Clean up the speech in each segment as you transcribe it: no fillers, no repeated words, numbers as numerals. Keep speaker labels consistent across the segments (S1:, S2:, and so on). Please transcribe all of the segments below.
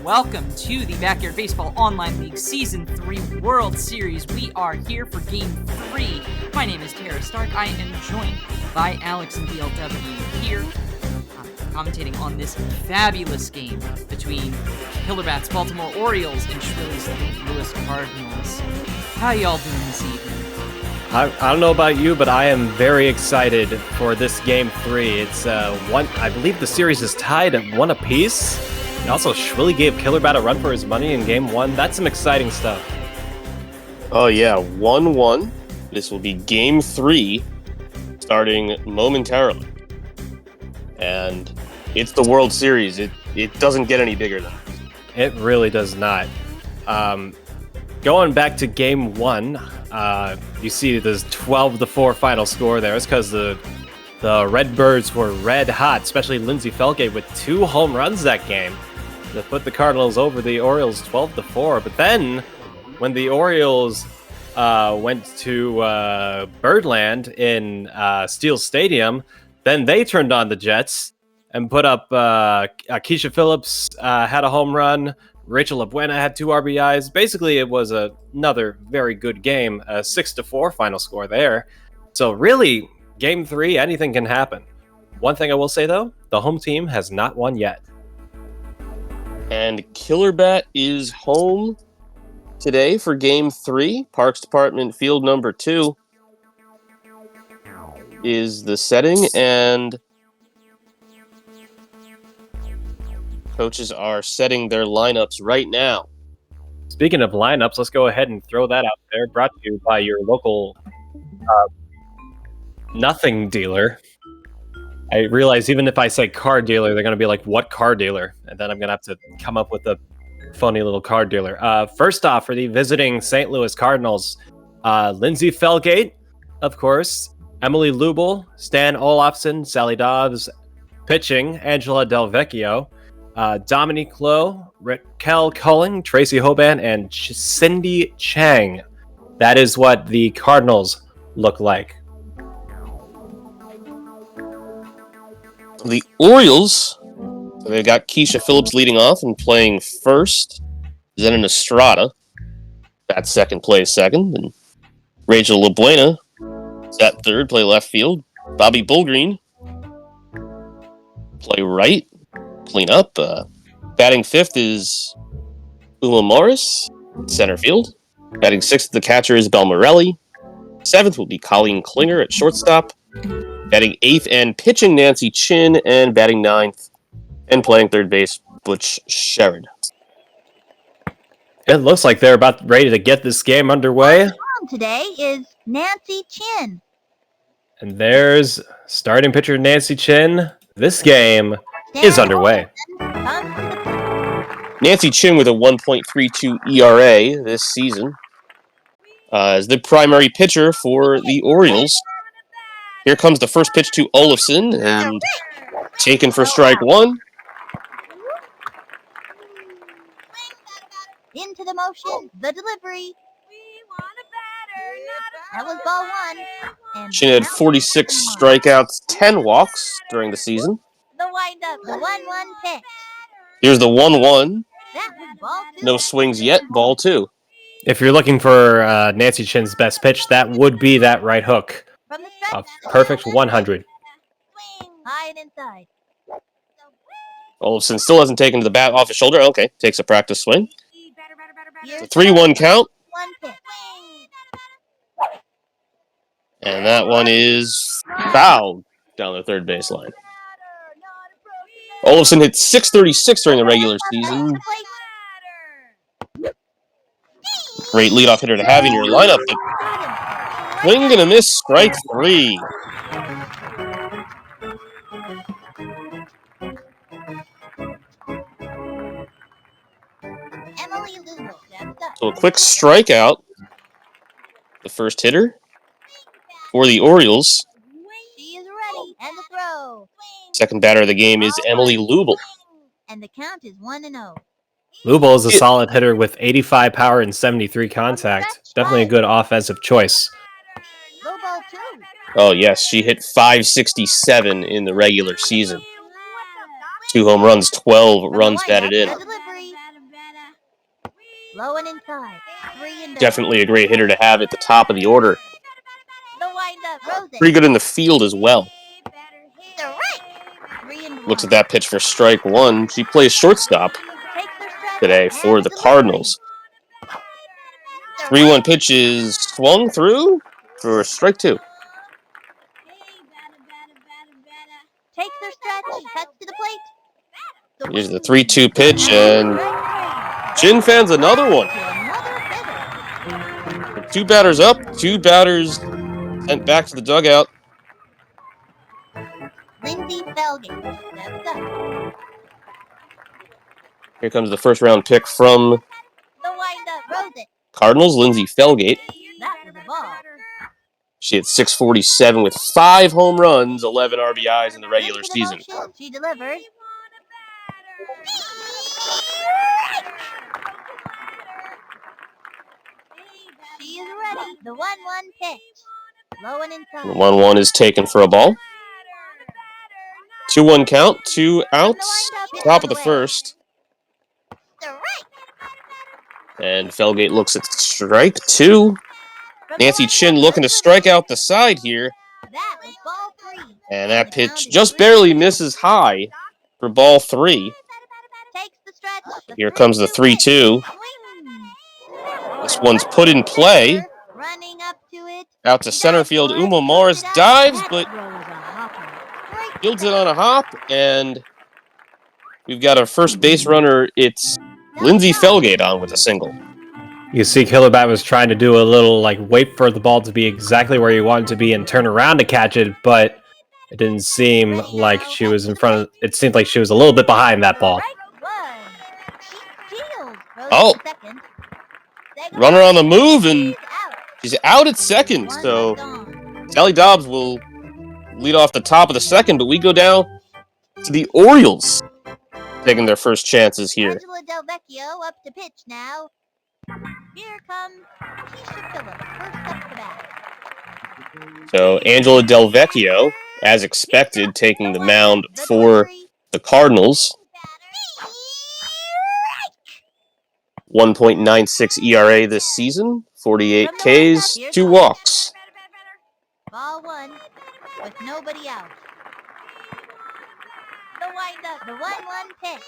S1: Welcome to the Backyard Baseball Online League Season 3 World Series. We are here for Game 3. My name is Tara Stark. I am joined by Alex and BLW here, commentating on this fabulous game between KillerBat's Baltimore Orioles and Schwilly's St. Louis Cardinals. How y'all doing this evening?
S2: I don't know about you, but I am very excited for this Game 3. It's I believe the series is tied at 1 apiece. And also, Schwilly gave KillerBat a run for his money in Game 1. That's some exciting stuff.
S3: Oh, yeah. 1-1. This will be Game 3, starting momentarily. And it's the World Series. It doesn't get any bigger than that.
S2: It really does not. Going back to Game 1, you see there's 12-4 final score there. It's because the Redbirds were red hot, especially Lindsey Felgate with 2 home runs that game to put the Cardinals over the Orioles 12-4. But then, when the Orioles went to Birdland in Steel Stadium, then they turned on the Jets and put up Keisha Phillips had a home run. Rachel Abuena had 2 RBIs. Basically, it was another very good game, a 6-4 final score there. So really, Game 3, anything can happen. One thing I will say, though, the home team has not won yet.
S3: And KillerBat is home today for Game 3. Parks Department Field number 2 is the setting, and coaches are setting their lineups right now.
S2: Speaking of lineups, let's go ahead and throw that out there. Brought to you by your local nothing dealer. I realize even if I say car dealer, they're going to be like, what car dealer? And then I'm going to have to come up with a funny little car dealer. First off, for the visiting St. Louis Cardinals, Lindsey Felgate, of course, Emily Lubel, Stan Olofsson, Sally Dobbs, pitching, Angela Del Vecchio, Dominique Lowe, Raquel Cullen, Tracy Hoban, and Cindy Chang. That is what the Cardinals look like.
S3: The Orioles, so they got Keisha Phillips leading off and playing first. Zenon Estrada, that's second, plays second. And Rachel Abuena is at third, play left field. Bobby Bullgreen, play right, clean up. Batting fifth is Uma Morris, center field. Batting sixth, the catcher is Belle Morelli. Seventh will be Colleen Klinger at shortstop. Batting eighth and pitching Nancy Chin, and batting ninth and playing third base, Butch Sherrod.
S2: It looks like they're about ready to get this game underway.
S4: Today is Nancy Chin.
S2: And there's starting pitcher Nancy Chin. This game is underway.
S3: Nancy Chin with a 1.32 ERA this season is the primary pitcher for the Orioles. Here comes the first pitch to Olafson, and taken for strike one.
S4: Into the motion, the delivery. That was ball one.
S3: Chin had 46 strikeouts, 10 walks during the season.
S4: The windup, the 1-1 pitch.
S3: Here's the 1-1.
S4: That was ball two.
S3: No swings yet, ball two.
S2: If you're looking for Nancy Chin's best pitch, that would be that right hook.
S4: From the
S2: A
S4: stretch.
S2: perfect 100.
S4: High and inside.
S3: Olafson still hasn't taken the bat off his shoulder. Okay, takes a practice swing.
S4: Here's
S3: It's a 3-1 count.
S4: one pitch.
S3: And that one is fouled down the third baseline. Olafson hit 636 during the regular season. Great leadoff hitter to have in your lineup. But swing and a miss, strike three. So a quick strikeout. The first hitter for the Orioles.
S4: She is ready. And the throw.
S3: Second batter of the game is Emily Lubel.
S4: And the count is 1-0.
S2: Lubel is a solid hitter with 85 power and 73 contact. Definitely a good offensive choice.
S4: Low ball two.
S3: Oh, yes, she hit 567 in the regular season. 2 home runs, 12 runs batted in.
S4: Low and inside. 3-0.
S3: Definitely a great hitter to have at the top of the order.
S4: The windup. Rose it.
S3: Pretty good in the field as well.
S4: The right. 3-1.
S3: Looks at that pitch for strike one. She plays shortstop
S4: Takes their stretch
S3: today for
S4: and
S3: the
S4: delivers.
S3: Cardinals. 3-1 pitch is swung through for strike two.
S4: Takes their stretch. Cuts to the plate.
S3: Here's the 3-2 pitch, and Chin fans another one. Two batters up, two batters sent back to the dugout.
S4: Lindsay Felgate. Steps up.
S3: Here comes the first round pick from
S4: The windup. Rose it.
S3: Cardinals, Lindsay Felgate.
S4: That was a ball.
S3: She hit 647 with 5 home runs, 11 RBIs in the regular
S4: Into the
S3: season.
S4: motion. She delivers. She is ready. The 1-1 pitch. Low and inside.
S3: The 1-1 is taken for a ball. 2-1 count, 2 outs, top of the first.
S4: The right.
S3: And Felgate looks at strike two. Nancy Chin looking to strike out the side here.
S4: That was ball three.
S3: And that pitch just barely misses high for ball three.
S4: Takes the stretch.
S3: Here comes the 3-2. This one's put in play.
S4: Running up to it.
S3: Out to center field. Uma Morris dives, but fields it on a hop. And we've got a first base runner. It's Lindsay Felgate on with a single.
S2: You can see KillerBat was trying to do a little, wait for the ball to be exactly where he wanted to be and turn around to catch it, but it didn't seem like she was in front of... It seemed like she was a little bit behind that ball.
S3: Oh. Runner on the move, and she's out at second, so Sally Dobbs will lead off the top of the second, but we go down to the Orioles taking their first chances here.
S4: Angela Del Vecchio up to pitch now. Here comes Keisha Phillips, first up to bat.
S3: So Angela Del Vecchio, as expected, taking the mound for the Cardinals. 1.96 ERA this season, 48 Ks, 2 walks.
S4: Ball one with nobody out. The windup, the 1-1 pitch.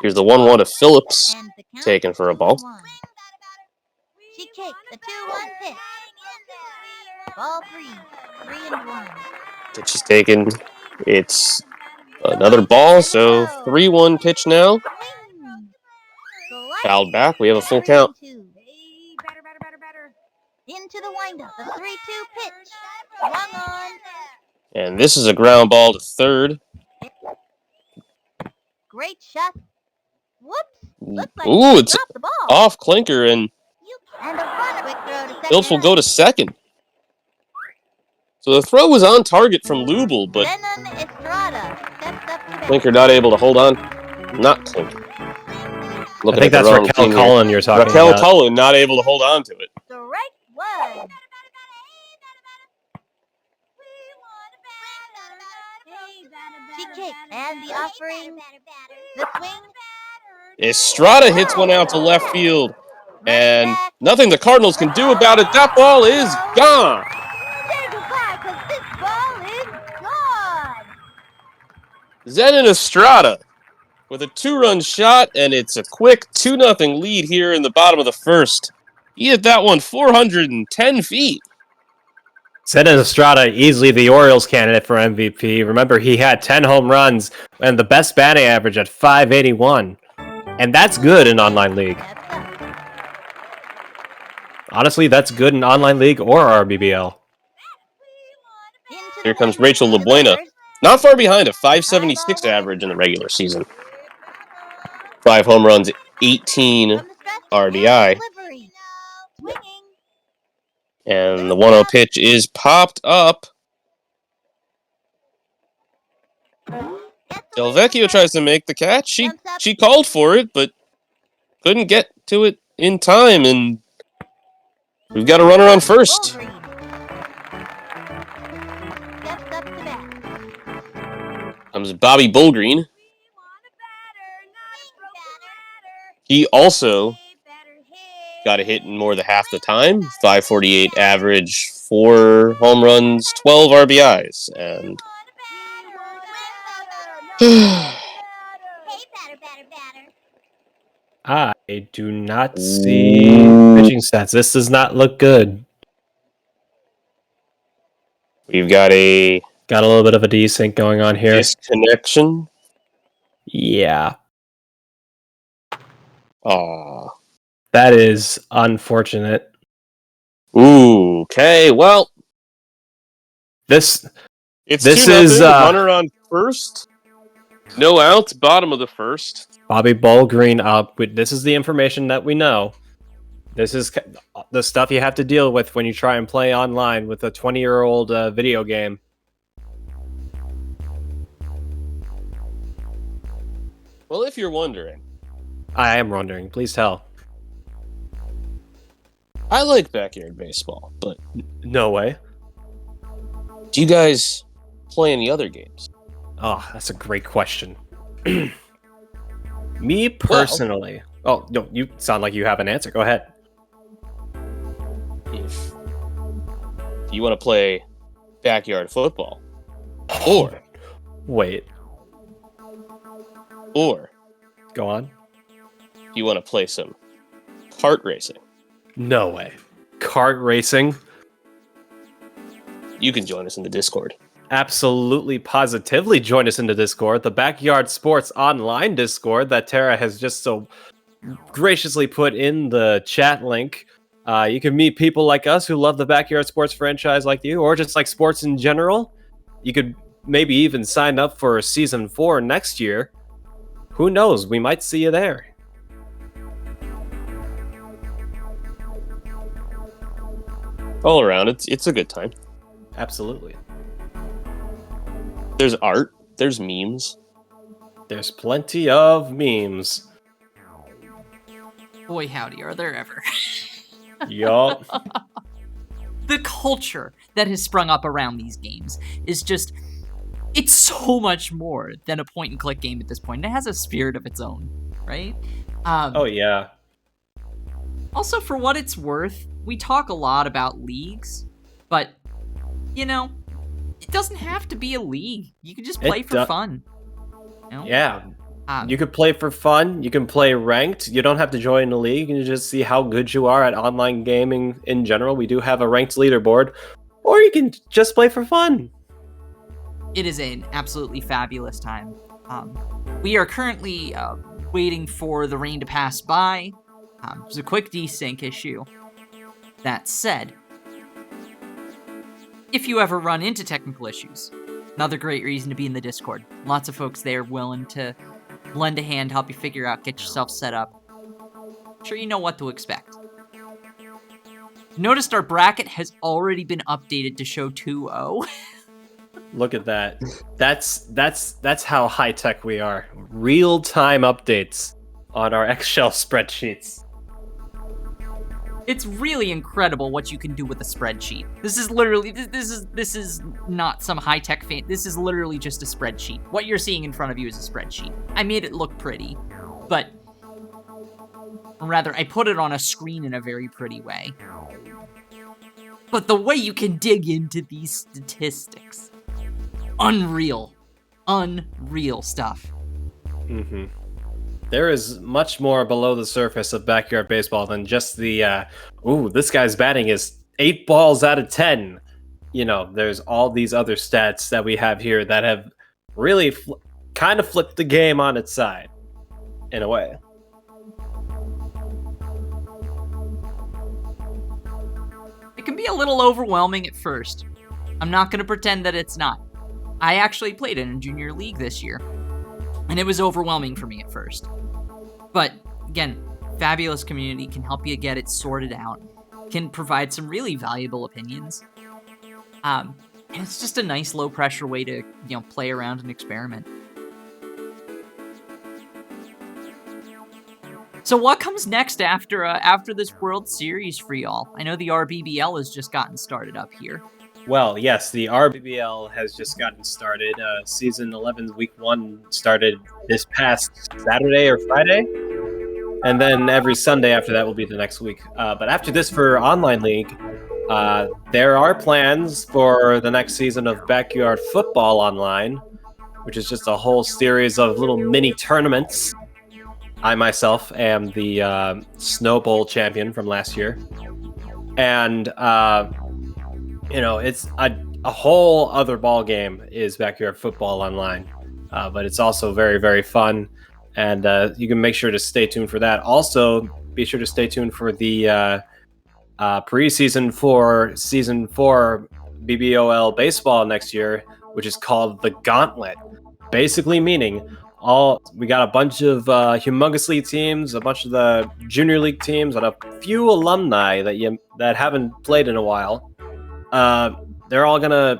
S3: Here's the 1-1 to Phillips,
S4: And the count
S3: taken for a ball.
S4: 2-1. She kicked the 2-1 pitch. Ball three, 3-1.
S3: Pitch is taken. It's another ball, so 3-1 pitch now. Fouled back. We have a full count.
S4: Into the windup. A 3-2 pitch. Swung on.
S3: And this is a ground ball to third.
S4: Great shot. Whoops. Looks like
S3: Ooh,
S4: he
S3: it's
S4: dropped the ball.
S3: off Clinker, and
S4: And a run. Quick throw to second.
S3: Phillips will go to second. So the throw was on target from Lubel, but
S4: Zenon Estrada steps up to bat.
S3: Clinker not able to hold on. Not Clinker.
S2: I
S3: Looking
S2: think
S3: at the
S2: that's
S3: wrong
S2: Raquel
S3: team here.
S2: Cullen you're talking
S3: Raquel
S2: about.
S3: Cullen not able to hold on to it.
S4: Strike one. She kicks, and the offering, the swing.
S3: Estrada hits one out to left field, and nothing the Cardinals can do about it. That ball is gone.
S4: Say goodbye, 'cause this ball is gone.
S3: Zenon Estrada with a 2-run shot, and it's a quick 2-0 lead here in the bottom of the first. He hit that one 410 feet.
S2: Zenon Estrada, easily the Orioles candidate for MVP. Remember, he had 10 home runs and the best batting average at 581. And that's good in online league. Honestly, that's good in online league or RBBL.
S3: Here comes Rachel LaBuena. Not far behind, a 576 average in the regular season. 5 home runs, 18 RBI. And the 1-0 pitch is popped up. Del Vecchio tries to make the catch. She called for it, but couldn't get to it in time, and we've got a runner on first. Comes Bobby Bullgreen. He also got a hit in more than half the time. 548 average, 4 home runs, 12 RBIs, and
S2: I do not see pitching stats. This does not look good.
S3: we've got a
S2: Got a little bit of a desync going on here.
S3: disconnection.
S2: Yeah,
S3: Aw.
S2: that is unfortunate.
S3: Ooh, okay, well,
S2: This
S3: it's
S2: This
S3: 2-0,
S2: is,
S3: runner on first. No outs, bottom of the first.
S2: Bobby Bullgreen up. This is the information that we know. This is the stuff you have to deal with when you try and play online with a 20-year-old video game.
S3: Well, if you're wondering,
S2: I am wondering. Please tell.
S3: I like backyard baseball, but
S2: No way.
S3: do you guys play any other games?
S2: Oh, that's a great question. Me personally. Oh, no, you sound like you have an answer. Go ahead.
S3: If you want to play backyard football, or
S2: Wait, go on.
S3: you want to play some kart racing,
S2: No way. Kart racing?
S3: you can join us in the Discord.
S2: Absolutely, positively join us in the Discord, the Backyard Sports Online Discord that Tara has just so graciously put in the chat link. You can meet people like us who love the Backyard Sports franchise like you, or just like sports in general. You could maybe even sign up for Season 4 next year. Who knows? We might see you there.
S3: All around, it's a good time.
S2: Absolutely.
S3: There's art, there's memes.
S2: There's plenty of memes.
S1: Boy, howdy, are there ever.
S2: Yup.
S1: The culture that has sprung up around these games is just... It's so much more than a point-and-click game at this point. It has a spirit of its own, right?
S2: Oh, yeah.
S1: Also, for what it's worth, we talk a lot about leagues, but, you know, it doesn't have to be a league. You can just play for fun. You know?
S2: Yeah. You could play for fun. You can play ranked. You don't have to join a league. You can just see how good you are at online gaming in general. We do have a ranked leaderboard. Or you can just play for fun.
S1: It is an absolutely fabulous time. We are currently waiting for the rain to pass by. It was a quick desync issue. That said, if you ever run into technical issues, another great reason to be in the Discord. Lots of folks there willing to lend a hand, help you figure out, get yourself set up. Sure you know what to expect. Noticed our bracket has already been updated to show 2-0.
S2: Look at that. That's how high tech we are. Real time updates on our Excel spreadsheets.
S1: It's really incredible what you can do with a spreadsheet. This is literally this is not some high tech fan. This is literally just a spreadsheet. What you're seeing in front of you is a spreadsheet. I made it look pretty, but rather I put it on a screen in a very pretty way. But the way you can dig into these statistics, unreal stuff.
S2: Mm-hmm. There is much more below the surface of backyard baseball than just the, this guy's batting is 8 balls out of 10. You know, there's all these other stats that we have here that have really kind of flipped the game on its side, in a way.
S1: It can be a little overwhelming at first. I'm not going to pretend that it's not. I actually played in a junior league this year, and it was overwhelming for me at first. But, again, fabulous community can help you get it sorted out, can provide some really valuable opinions. And it's just a nice low-pressure way to, play around and experiment. So what comes next after this World Series for y'all? I know the RBBL has just gotten started up here.
S2: Well, yes, the RBBL has just gotten started. Season 11, Week 1 started this past Saturday or Friday. And then every Sunday after that will be the next week. But after this for Online League, there are plans for the next season of Backyard Football Online, which is just a whole series of little mini tournaments. I myself am the Snow Bowl champion from last year. And... it's a whole other ball game is Backyard Football Online, but it's also very, very fun, and you can make sure to stay tuned for that. Also, be sure to stay tuned for the preseason for Season 4 BBOL baseball next year, which is called the Gauntlet, basically meaning we got a bunch of Humongous League teams, a bunch of the Junior League teams, and a few alumni that haven't played in a while. They're all gonna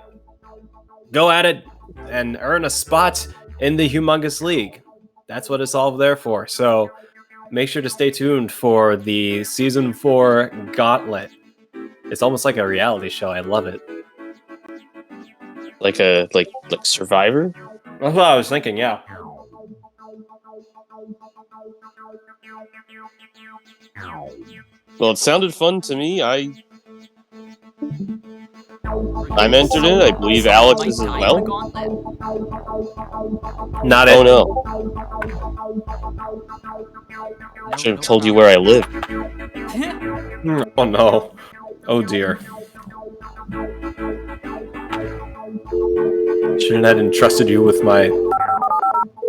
S2: go at it and earn a spot in the Humongous League. That's what it's all there for. So make sure to stay tuned for the Season 4 Gauntlet. It's almost like a reality show. I love it.
S3: Like Survivor?
S2: That's what I was thinking, yeah.
S3: Well, it sounded fun to me. I'm entered in. I believe Alex is as well.
S2: Not
S3: Oh no! Should have told you where I live.
S2: Oh no! Oh dear! Shouldn't have entrusted you with my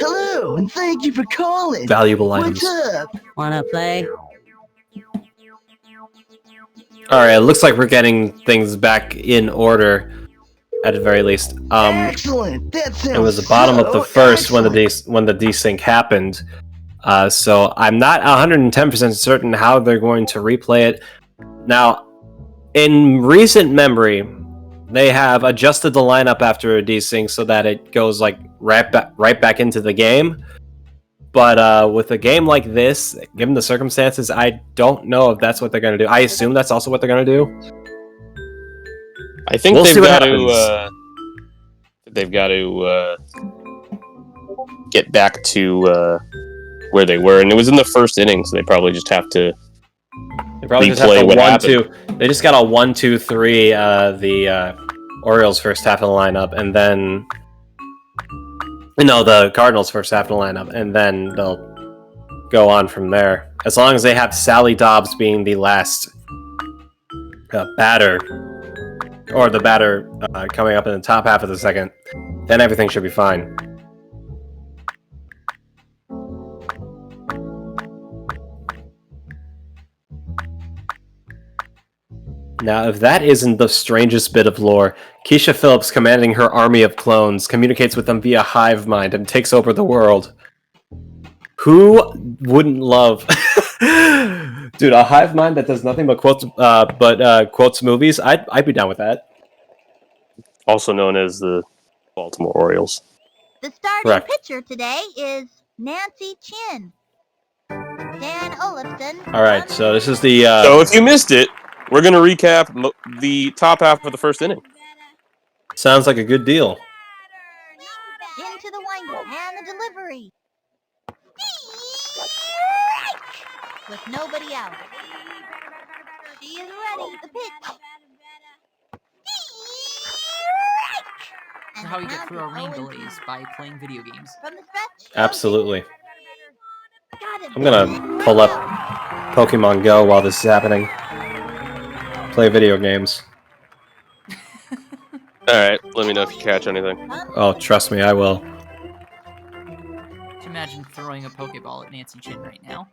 S5: Hello, and thank you for calling.
S2: valuable items.
S5: What's up?
S6: Wanna play?
S2: All right, it looks like we're getting things back in order, at the very least.
S5: Excellent. That sounds
S2: It was the bottom of the
S5: so
S2: first when the
S5: excellent.
S2: desync happened. So I'm not 110% certain how they're going to replay it. Now, in recent memory, they have adjusted the lineup after a desync so that it goes like right back into the game. But with a game like this, given the circumstances, I don't know if that's what they're going to do. I assume that's also what they're going to do.
S3: I think
S2: We'll see
S3: they've
S2: what
S3: got to get back to where they were, and it was in the first inning, so they probably just have to.
S2: They probably just have
S3: replay
S2: to
S3: what
S2: 1-2. They just got a 1-2-3. The Orioles first half of the lineup, and then the Cardinals first half of the lineup, and then they'll go on from there. As long as they have Sally Dobbs being the last batter, or the batter coming up in the top half of the second, then everything should be fine. Now, if that isn't the strangest bit of lore, Keisha Phillips, commanding her army of clones, communicates with them via hive mind and takes over the world. Who wouldn't love, dude, a hive mind that does nothing but quotes movies? I'd be down with that.
S3: Also known as the Baltimore Orioles.
S4: The starting
S2: Correct.
S4: pitcher today is Nancy Chin. Dan Olafson.
S2: All right, so this is the.
S3: So if you missed it, we're going to recap the top half of the first inning.
S2: Sounds like a good deal.
S4: Into the windup and the delivery. With nobody out. She is ready. The pitch.
S1: That's how we get through our rain delays, by playing video games.
S4: From the stretch.
S2: Absolutely.
S4: Got him.
S2: I'm gonna pull up Pokemon Go while this is happening. Play video games.
S3: Alright, let me know if you catch anything.
S2: Oh, trust me, I will.
S1: Just imagine throwing a Pokeball at Nancy Chin right now.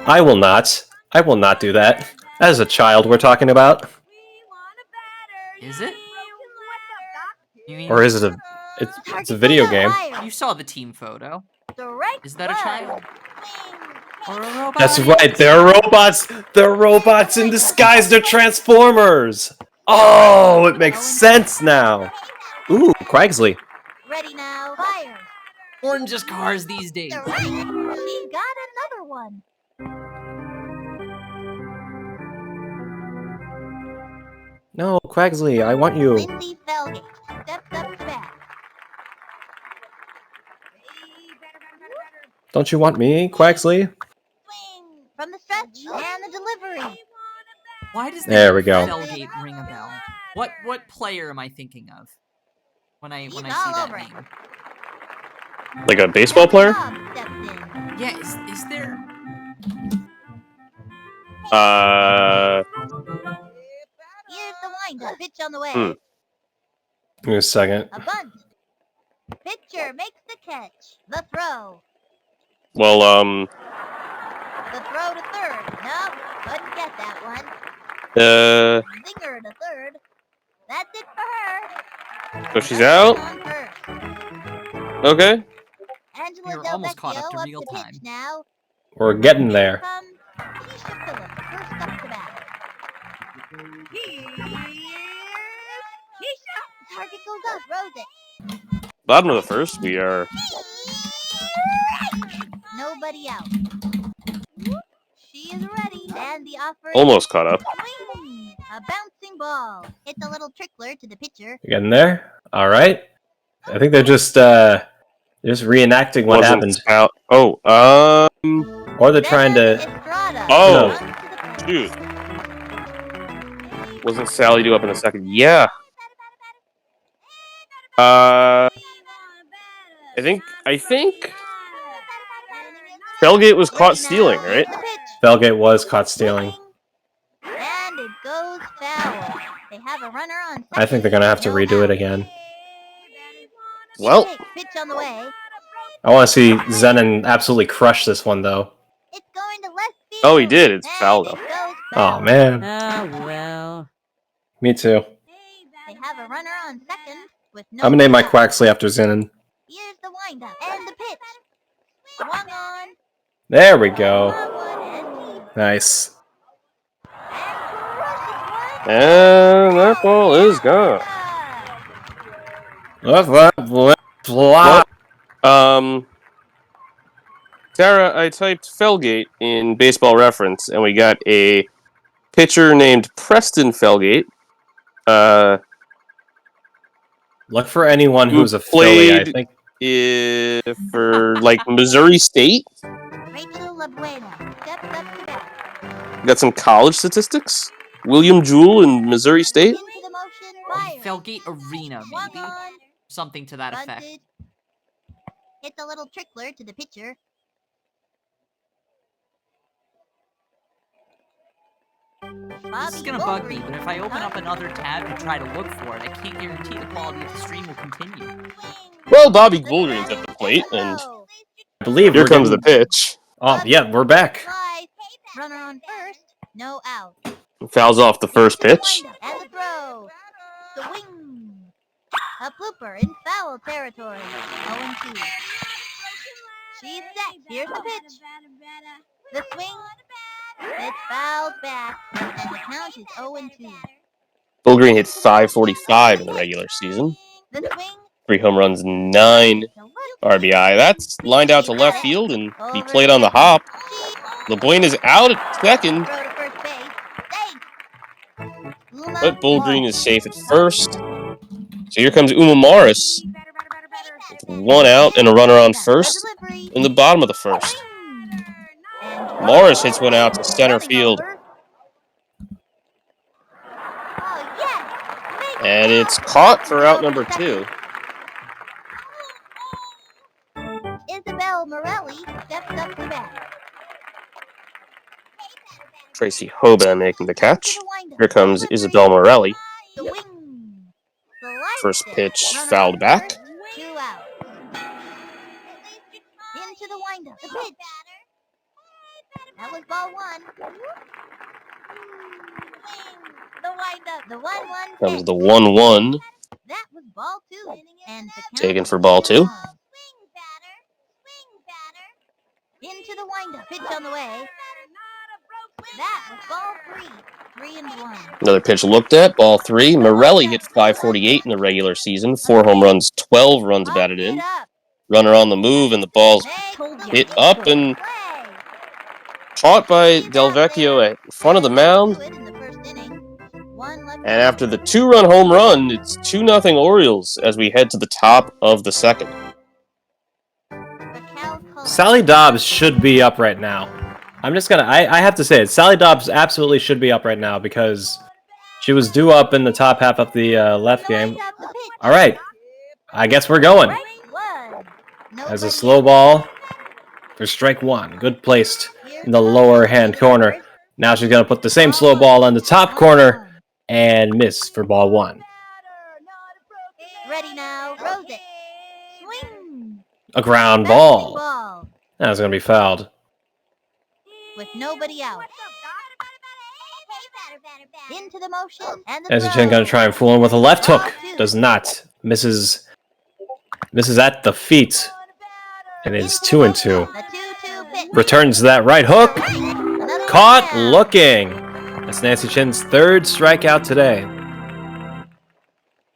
S2: I will not. I will not do that. As a child we're talking about.
S1: Is it? You mean,
S2: Or is it it's a video game.
S1: you saw the team photo.
S4: Direct
S1: Is that a
S4: throw.
S1: child? Or a robot?
S2: That's right, they're robots! They're robots in disguise, they're Transformers! Oh, it makes sense now! Ooh, Quagsley.
S4: Ready now. Fire.
S1: Orange cars these days.
S4: Direct. She got another one.
S2: No, Quagsley, I want you.
S4: Lindsay Felgate steps up to bat.
S2: Don't you want me, Quagsley?
S4: Swing from the stretch and the delivery.
S1: Why does
S2: There we go.
S1: Felgate ring a bell? What player am I thinking of when I
S4: He's
S1: see
S4: all
S1: that
S4: over it.
S1: name?
S3: Like a baseball player?
S4: Bob steps in.
S1: Yeah, is there?
S4: Here's the windup. Pitch on the way.
S2: Give me a second.
S4: A bunt. Pitcher makes the catch. The throw.
S3: Well,
S4: The throw to third. No, couldn't get that one. Zinger to third. That's it for her.
S3: so she's out?
S4: On first.
S3: Okay.
S4: Angela
S1: You're
S4: Del
S1: almost caught up
S4: Vecchio
S1: to
S4: up
S1: real
S4: to pitch
S1: time.
S4: now.
S2: We're getting there.
S4: Comes Keisha Phillips, first up to bat. Keisha! Target goes up, throws it.
S3: Bottom of the first, we are
S4: Nobody out. She is ready. And the offer
S3: almost caught up.
S4: swing. A bouncing ball. It's a little trickler to the pitcher.
S2: You getting there? Alright. I think they're just reenacting what
S3: Wasn't
S2: happened.
S3: out. Oh,
S2: Or they're trying to.
S4: Estrada
S3: Oh.
S4: runs to the plate.
S3: shoot. Wasn't Sally due up in a second? Yeah. I think Felgate was caught stealing, right?
S4: The pitch.
S2: Felgate was caught stealing.
S4: And it goes foul. They have a runner on second.
S2: I think they're gonna have to
S4: No
S2: redo it
S4: out.
S2: again.
S3: Well,
S4: Pitch on the way.
S2: I want to see Zenon absolutely crush this one, though.
S4: It's going to left field.
S3: Oh, he did. It's
S4: And
S3: foul,
S4: it
S3: though.
S4: goes
S2: Oh
S4: foul.
S2: man,
S1: Ah, well.
S2: me too.
S4: They have a runner on second with no.
S2: I'm gonna name my
S4: out.
S2: Quaxley after Zenon.
S4: Here's the windup and the pitch. Swung on.
S2: There we go.
S4: Swung on and
S2: Nice.
S3: and that ball is gone.
S2: Blah.
S3: Sarah, I typed Felgate in Baseball Reference, and we got a pitcher named Preston Felgate.
S2: Look for anyone
S3: Who
S2: who's a Philly, I
S3: played-
S2: think.
S3: For like Missouri State.
S4: Rachel LaBuena steps up to bat.
S3: Got some college statistics. William Jewell in Missouri State.
S4: Into the motion. Fire.
S1: Felgate Arena,
S4: Swung
S1: maybe?
S4: on.
S1: Something to that effect.
S4: Bunted. It's a little trickler to the pitcher.
S1: This is gonna bug me, but if I open up another tab to try to look for it, I can't guarantee the quality of the stream will continue.
S3: Well, Bobby Goldring's at the plate, and
S2: I believe
S3: here
S2: we're
S3: comes the
S2: getting-
S3: pitch.
S2: Oh, yeah, we're back.
S4: Runner on first. No out.
S3: Fouls off the first pitch.
S4: And the throw. Swing. A blooper in foul territory. 0-2. She's set. Here's the pitch. The swing. It's fouled back. And the count is 0-2.
S3: Bull Green hit .545 in the regular season.
S4: The swing.
S3: 3 home runs, 9 RBI. That's lined out to left field and he played on the hop. LeBoyne is out at second.
S4: Throw to first base. Safe.
S3: But Bull Green is safe at first. So here comes Uma Morris. With 1 out and a runner on first in the bottom of the first. Morris hits one out to center field. And it's caught for out number 2.
S4: Isabel Morelli steps up to bat.
S3: Tracy Hoban making the catch. Here comes Isabel Morelli. First pitch fouled back.
S4: 2 out. Into the windup. The pitch. That was ball 1. The windup. The 1-1.
S3: Comes the 1-1.
S4: That was ball 2. And
S3: taken for ball 2.
S4: Into the windup. Pitch on the way. That was ball 3. 3-1.
S3: Another pitch looked at. Ball 3. Morelli hit .548 in the regular season. 4 home runs, 12 runs batted in. Runner on the move, and the ball's hit up and caught by Del Vecchio at front of the mound. And after the 2-run home run, it's 2-0 Orioles as we head to the top of the second.
S2: Sally Dobbs should be up right now. I'm just gonna, I have to say it. Sally Dobbs absolutely should be up right now because she was due up in the top half of the left game. All right, I guess we're going. As a slow ball for strike 1. Good placed in the lower hand corner. Now she's gonna put the same slow ball on the top corner and miss for ball 1.
S4: Ready now, rose it. Swing.
S2: A ground ball. That was gonna be fouled.
S4: With nobody out. Into the motion and the
S2: Nancy Chen gonna try and fool him with a left hook. Does not. Misses at the feet. And it's 2-2. Returns that right hook. Caught looking. That's Nancy Chen's 3rd strikeout today.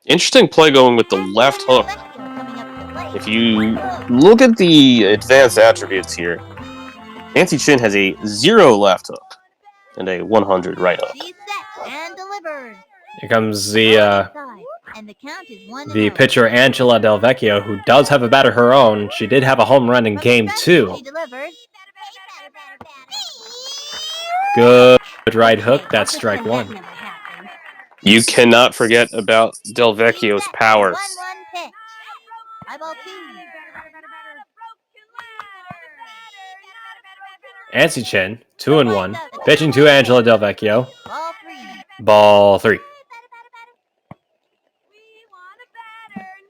S3: Interesting play going with the left hook. If you look at the advanced attributes here, Nancy Chen has a 0 left hook and a 100 right hook.
S2: Here comes the pitcher Angela Del Vecchio, who does have a bat of her own. She did have a home run in game 2. Good right hook. That's strike 1.
S3: You cannot forget about Del Vecchio's powers.
S2: Nancy Chen, 2-1. Pitching to Angela Del Vecchio. Ball 3.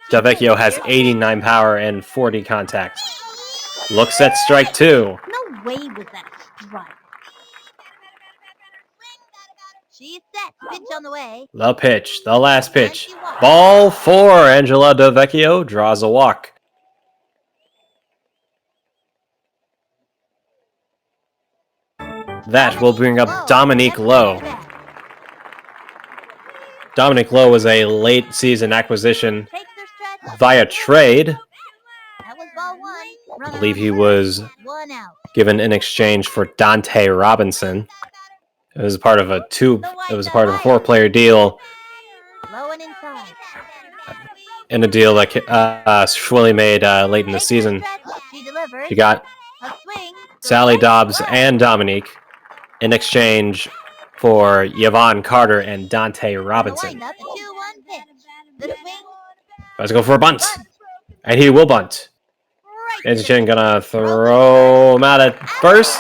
S2: Del Vecchio has 89 power and 40 contact. Looks at strike 2.
S4: No way was that a strike. She's set. Pitch on the way.
S2: The pitch. The last pitch. Ball 4. Angela Del Vecchio draws a walk. That will bring up Dominique Lowe. Dominique Lowe was a late season acquisition via trade. I believe he was given in exchange for Dante Robinson. It was part of a 4-player deal. In a deal that Schwilly made late in the season. He got Sally Dobbs and Dominique in exchange for Yvonne Carter and Dante Robinson. Let's go for a bunt. And he will bunt. Nancy Chen gonna throw him out at first.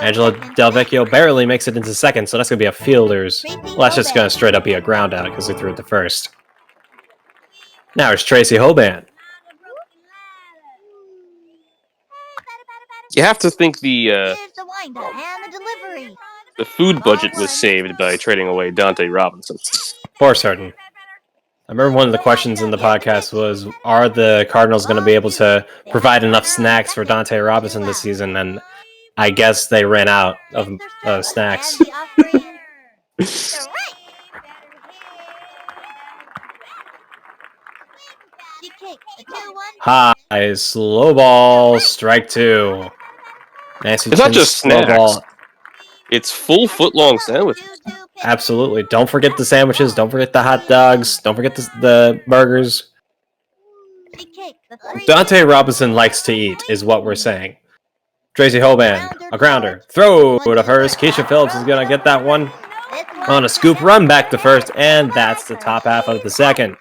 S2: Angela Del Vecchio barely makes it into second, so that's gonna be a fielder's. Well, that's just gonna straight up be a ground out because they threw it to first. Now it's Tracy Hoban.
S3: You have to think the The food budget was saved by trading away Dante Robinson.
S2: For certain. I remember one of the questions in the podcast was, are the Cardinals going to be able to provide enough snacks for Dante Robinson this season? And I guess they ran out of snacks.
S4: And the offering. She kicked a 2-1.
S2: High, slow ball, strike two. Nancy
S3: It's not
S2: Chin's
S3: just
S2: slow
S3: snacks.
S2: ball.
S3: It's full foot-long sandwiches.
S4: 2-2 pitch.
S2: Absolutely. Don't forget the sandwiches. Don't forget the hot dogs. Don't forget the burgers.
S4: She kicked the 3-2.
S2: Dante Robinson likes to eat, is what we're saying. Tracy Hoban, a grounder. Throw to first. Keisha Phillips is going to get that one on a scoop run back to first, and that's the top half of the second.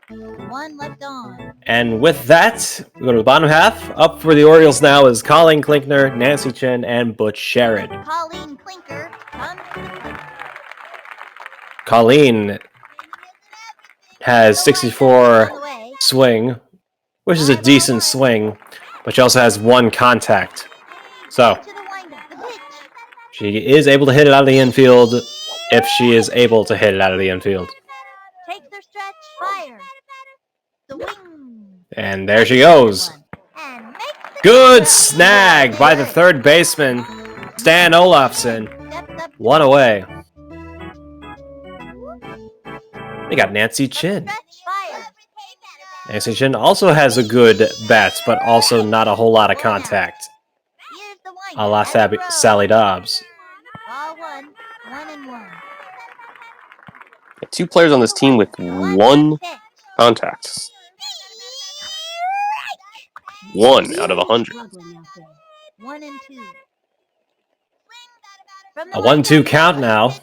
S4: 1 left on.
S2: And with that, we go to the bottom half. Up for the Orioles now is Colleen Klinkner, Nancy Chin, and Butch Sherrod.
S4: Colleen Clinker comes to the plate.
S2: Colleen has 64
S4: On the way.
S2: swing, which is a decent swing, but she also has 1 contact. So,
S4: To the windup. The pitch.
S2: she is able to hit it out of the infield if she is able to hit it out of the infield.
S4: Takes her stretch. Fire. The wing.
S2: And there she goes.
S4: And makes the
S2: Good snag by the third baseman, Stan Olafson.
S4: Steps up.
S2: 1 away. We got Nancy Chin.
S4: Stretch. Fire.
S2: Nancy Chin also has a good bat, but also not a whole lot of contact.
S4: Here's the windup.
S2: A la
S4: And the throw.
S2: Sally Dobbs.
S4: Ball 1. 1-1.
S3: 2 players on this team with 1 contact. 1 out of 100.
S4: 1-2.
S2: A 1-2 count now.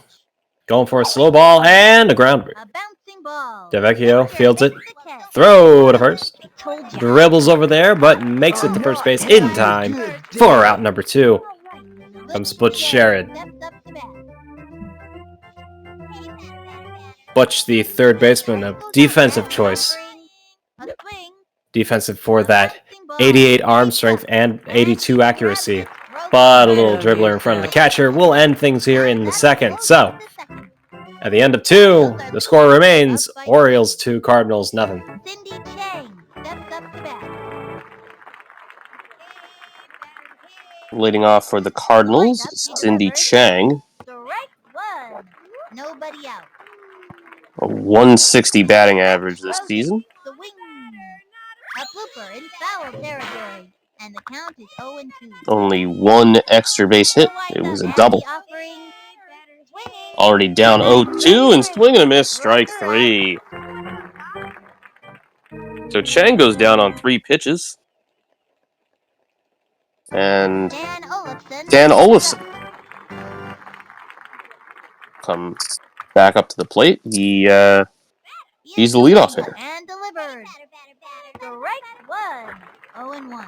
S2: Going for a slow ball and a ground break.
S4: A bouncing ball.
S2: DeVecchio fields it.
S4: Makes the catch.
S2: Throw to first.
S4: I told you.
S2: Dribbles over there, but makes it to first base in time for out number 2. Comes Butch Sherrod.
S4: Steps up to bat.
S2: Butch, the third baseman, a defensive choice.
S4: A swing.
S2: Defensive for that 88 arm strength and 82 accuracy. But a little dribbler in front of the catcher will end things here in the second. So, at the end of 2, the score remains Orioles 2, Cardinals nothing.
S4: Cindy Chang steps up to bat.
S3: Leading off for the Cardinals, Cindy Chang.
S4: Strike 1. Nobody out.
S3: A 160 batting average this season.
S4: The wing. A blooper in foul territory. And the count is 0-2.
S3: Only 1 extra base hit. It was a double. Already down 0-2 and swing and a miss, strike 3. So Chang goes down on 3 pitches. And Dan Olafson comes back up to the plate. He's the leadoff hitter.
S4: And delivered. Strike 1. 0-1.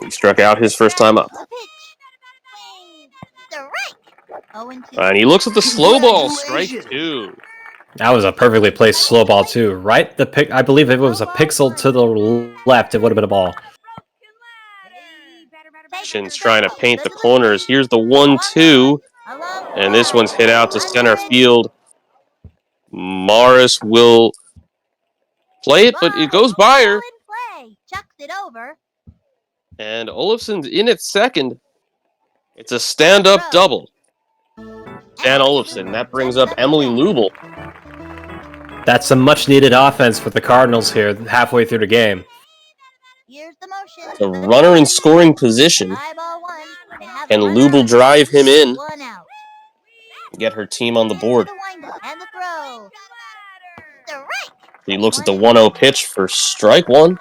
S3: He struck out his first time up.
S4: The pitch. Strike. 0-2.
S3: And he looks at the slow ball, strike 2.
S2: That was a perfectly placed slow ball too, right? I believe if it was a pixel to the left, it would have been a ball.
S3: Chin's trying to paint the corners. Here's the 1-2, and this one's hit out to center field. Morris will play it, but it goes by her.
S4: Chucks it over.
S3: And Olafson's in at second. It's a stand-up double. Dan Olafson. That brings up Emily Lubel.
S2: That's some much-needed offense for the Cardinals here halfway through the game.
S4: Here's the motion.
S3: The runner in scoring position. Can Lubel drive him in? Get her team on the board. He looks at the 1-0 pitch for strike 1.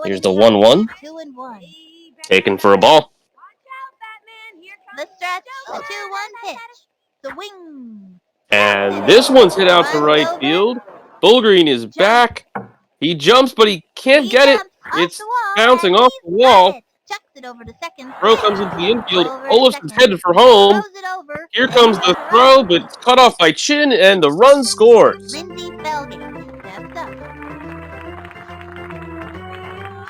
S3: Here's the 1-1. Taken for a ball.
S4: The stretch, the 2-1 pitch. The wing.
S3: And this one's hit out to right field. Bullgreen is back. He jumps, but he can't get it. It's bouncing off the wall. Throw comes into the infield. Olafson's headed for home. Here comes the throw, but it's cut off by Chin, and the run scores.
S4: Lindsay Felgate steps up.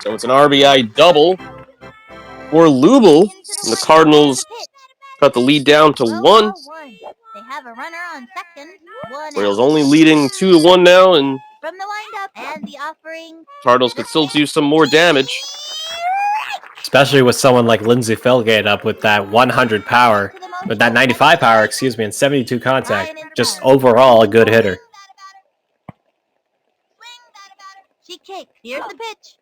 S3: So it's an RBI double for Lubel. And the Cardinals cut the lead down to 1.
S4: They have a runner on second.
S3: Orioles only leading 2-1 now, and
S4: From the windup and the offering.
S3: Cardinals could still do some more damage.
S2: Especially with someone like Lindsey Felgate up with that 100 power, with that 95 power, excuse me, and 72 contact. Just overall a good hitter.
S4: She kicked. Here's the pitch.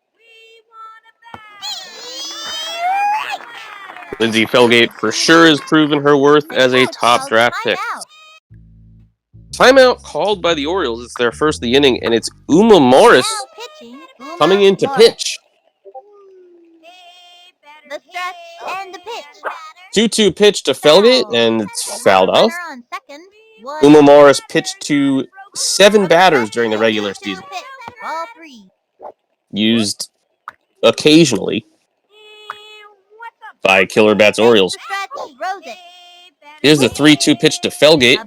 S3: Lindsey Felgate for sure has proven her worth as a top draft pick. Timeout called by the Orioles. It's their first of the inning, and it's Uma Morris coming in to pitch.
S4: The stretch and the pitch.
S3: 2-2 pitch to Felgate, and it's fouled off. Uma Morris pitched to 7 batters during the regular season. Used occasionally by KillerBat's Orioles. Here's the 3-2 pitch to Felgate.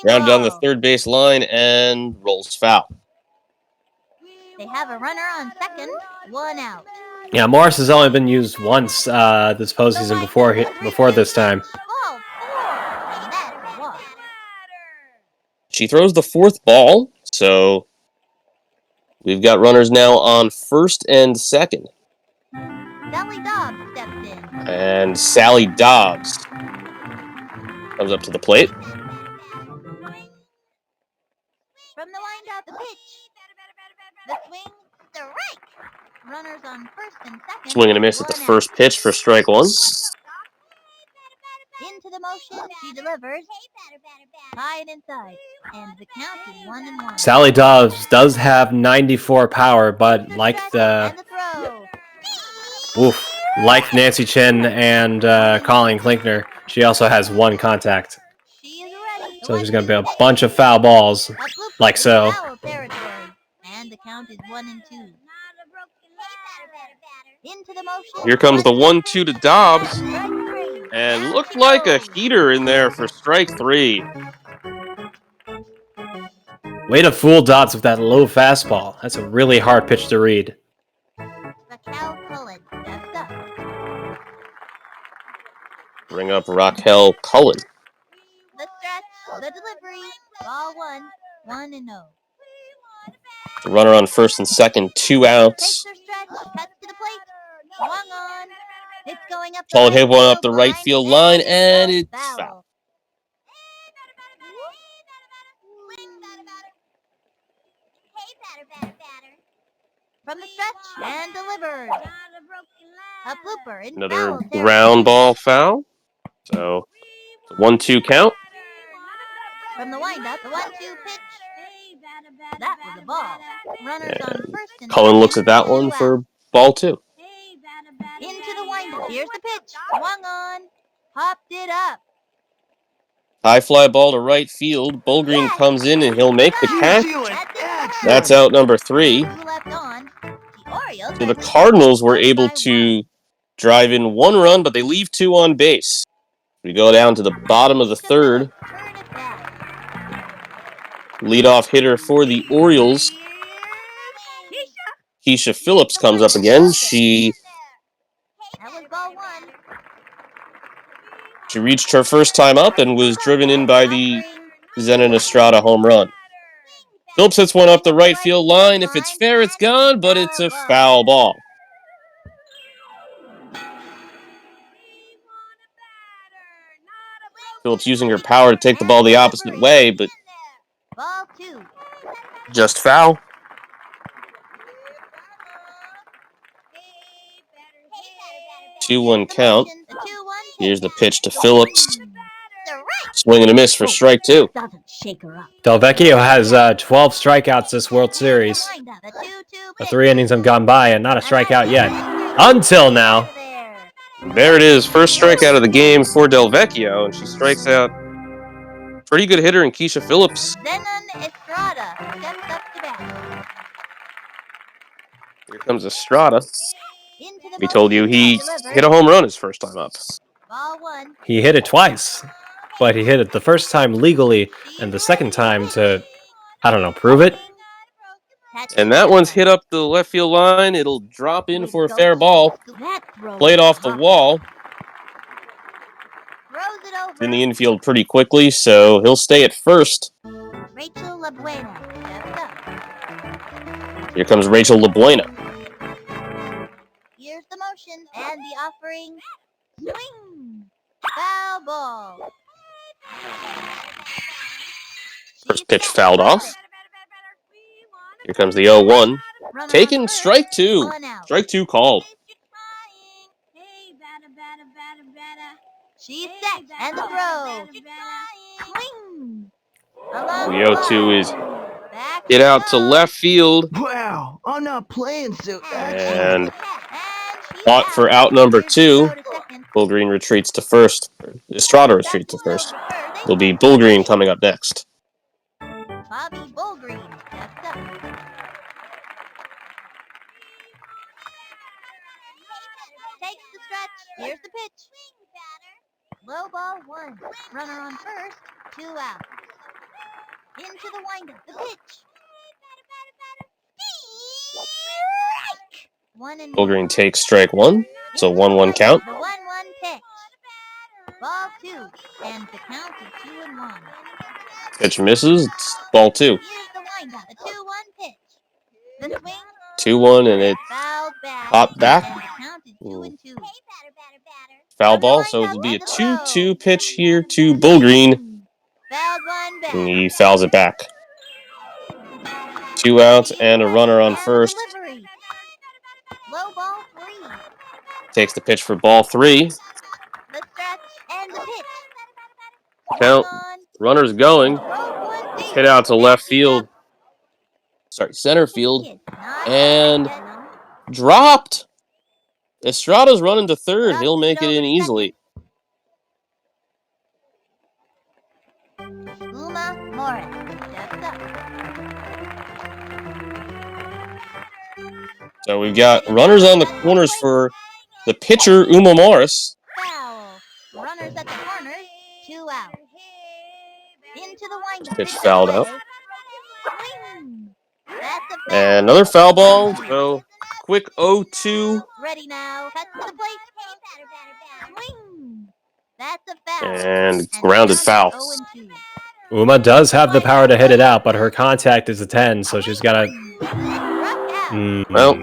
S3: Grounded on the third base line and rolls foul.
S4: They have a runner on second. 1 out.
S2: Yeah, Morris has only been used once this postseason before this time.
S3: She throws the 4th ball, so we've got runners now on first and second.
S4: Sally Dobbs steps in.
S3: And Sally Dobbs comes up to the plate.
S4: From the windup, the pitch. The swing, strike. Runners on first and second.
S3: Swing and a miss at the first pitch for strike 1.
S4: Into the motion, she delivers. High and inside, and the count is 1-1.
S2: Sally Dobbs does have 94 power, but like like Nancy Chin and Colleen Klinkner, she also has 1 contact. So there's going to be a bunch of foul balls, like so.
S4: And the count is 1-2. Into the motion.
S3: Here comes the 1-2 to Dobbs. And looked like a heater in there for strike 3.
S2: Way to fool Dobbs with that low fastball. That's a really hard pitch to read.
S3: Bring up Raquel Cullen.
S4: The stretch, the delivery, ball 1-0.
S3: The runner on first and second, 2 outs.
S4: Takes her stretch, cuts to the plate, swung on. It's going up.
S3: Solid hit one up the right field line, and it's foul.
S4: From the stretch and delivered. A blooper in
S3: Another ground ball foul. So 1-2 count.
S4: From the windup, the 1-2 pitch. That was a ball. Runners on first and
S3: Cullen looks at that one for ball 2.
S4: Into the windup. Here's the pitch. Swung on. Popped it up.
S3: High fly ball to right field. Bullgreen comes in and he'll make the catch. That's out number 3. So the Cardinals were able to drive in 1 run, but they leave 2 on base. We go down to the bottom of the 3rd. Leadoff hitter for the Orioles, Keisha Phillips, comes up again. She reached her first time up and was driven in by the Zenon Estrada home run. Phillips hits one up the right field line. If it's fair, it's gone, but it's a foul ball. Phillips using her power to take the ball the opposite way, but just foul. Two 1 count. Here's the pitch to Phillips. Swing and a miss for strike 2.
S2: Delvecchio has 12 strikeouts this World Series. The 3 innings have gone by and not a strikeout yet. Until now.
S3: There it is. First strikeout of the game for Delvecchio, and she strikes out pretty good hitter in Keisha Phillips. Here comes Estrada. We told you he hit a home run his first time up.
S2: He hit it twice, but he hit it the first time legally and the second time to, I don't know, prove it.
S3: And that one's hit up the left field line. It'll drop in for a fair ball. Played off the wall.
S4: Throws it over.
S3: In the infield pretty quickly, so he'll stay at first.
S4: Rachel Labuena steps up.
S3: Here comes Rachel Labuena.
S4: Here's the motion and the offering. Swing! Foul ball.
S3: First pitch fouled off. Here comes the 0-1. Taken strike two. Strike two called.
S4: She's set and the throw. Swing!
S3: The 0-2 is hit out to left field
S5: Wow, I'm not playing so
S3: and caught for out number 2. Bullgreen retreats to first. Estrada retreats to first. It'll be Bullgreen coming up next.
S4: Bobby Bullgreen steps up. Takes the stretch. Here's the pitch. Low ball 1. Runner on first. 2 out. Into the windup. The pitch. Strike! 1-1.
S3: Bullgreen takes strike 1. It's a 1-1 count.
S4: The 1-1 pitch. Ball 2. And the count is 2-1.
S3: Pitch misses. It's ball 2.
S4: Here's the windup. The 2-1 pitch. The swing.
S3: 2-1 and it
S4: Fouled back.
S3: popped back.
S4: And the count is 2-2.
S3: Foul ball, so it'll be a 2-2 pitch here to Bullgreen.
S4: Fouled one back.
S3: And he fouls it back. 2 outs and a runner on first.
S4: Delivery. Low ball 3.
S3: Takes the pitch for ball 3.
S4: The stretch and the pitch.
S3: Count. Runner's going.
S4: Road one
S3: Hit out to left field. Sorry, center field. And dropped. Estrada's running to third. He'll make it in easily.
S4: Uma Morris steps up.
S3: So we've got runners on the corners for the pitcher, Uma Morris.
S4: Foul. Runners at the corners. 2 out. Into the windup.
S3: Pitch fouled out.
S4: Swing. That's a foul.
S3: And another foul ball. So quick 0-2.
S4: Ready now. Cut to the plate. Swing. That's a foul.
S3: And grounded foul.
S4: 0-2.
S2: Uma does have the power to hit it out, but her contact is a 10, so she's got to...
S3: Well,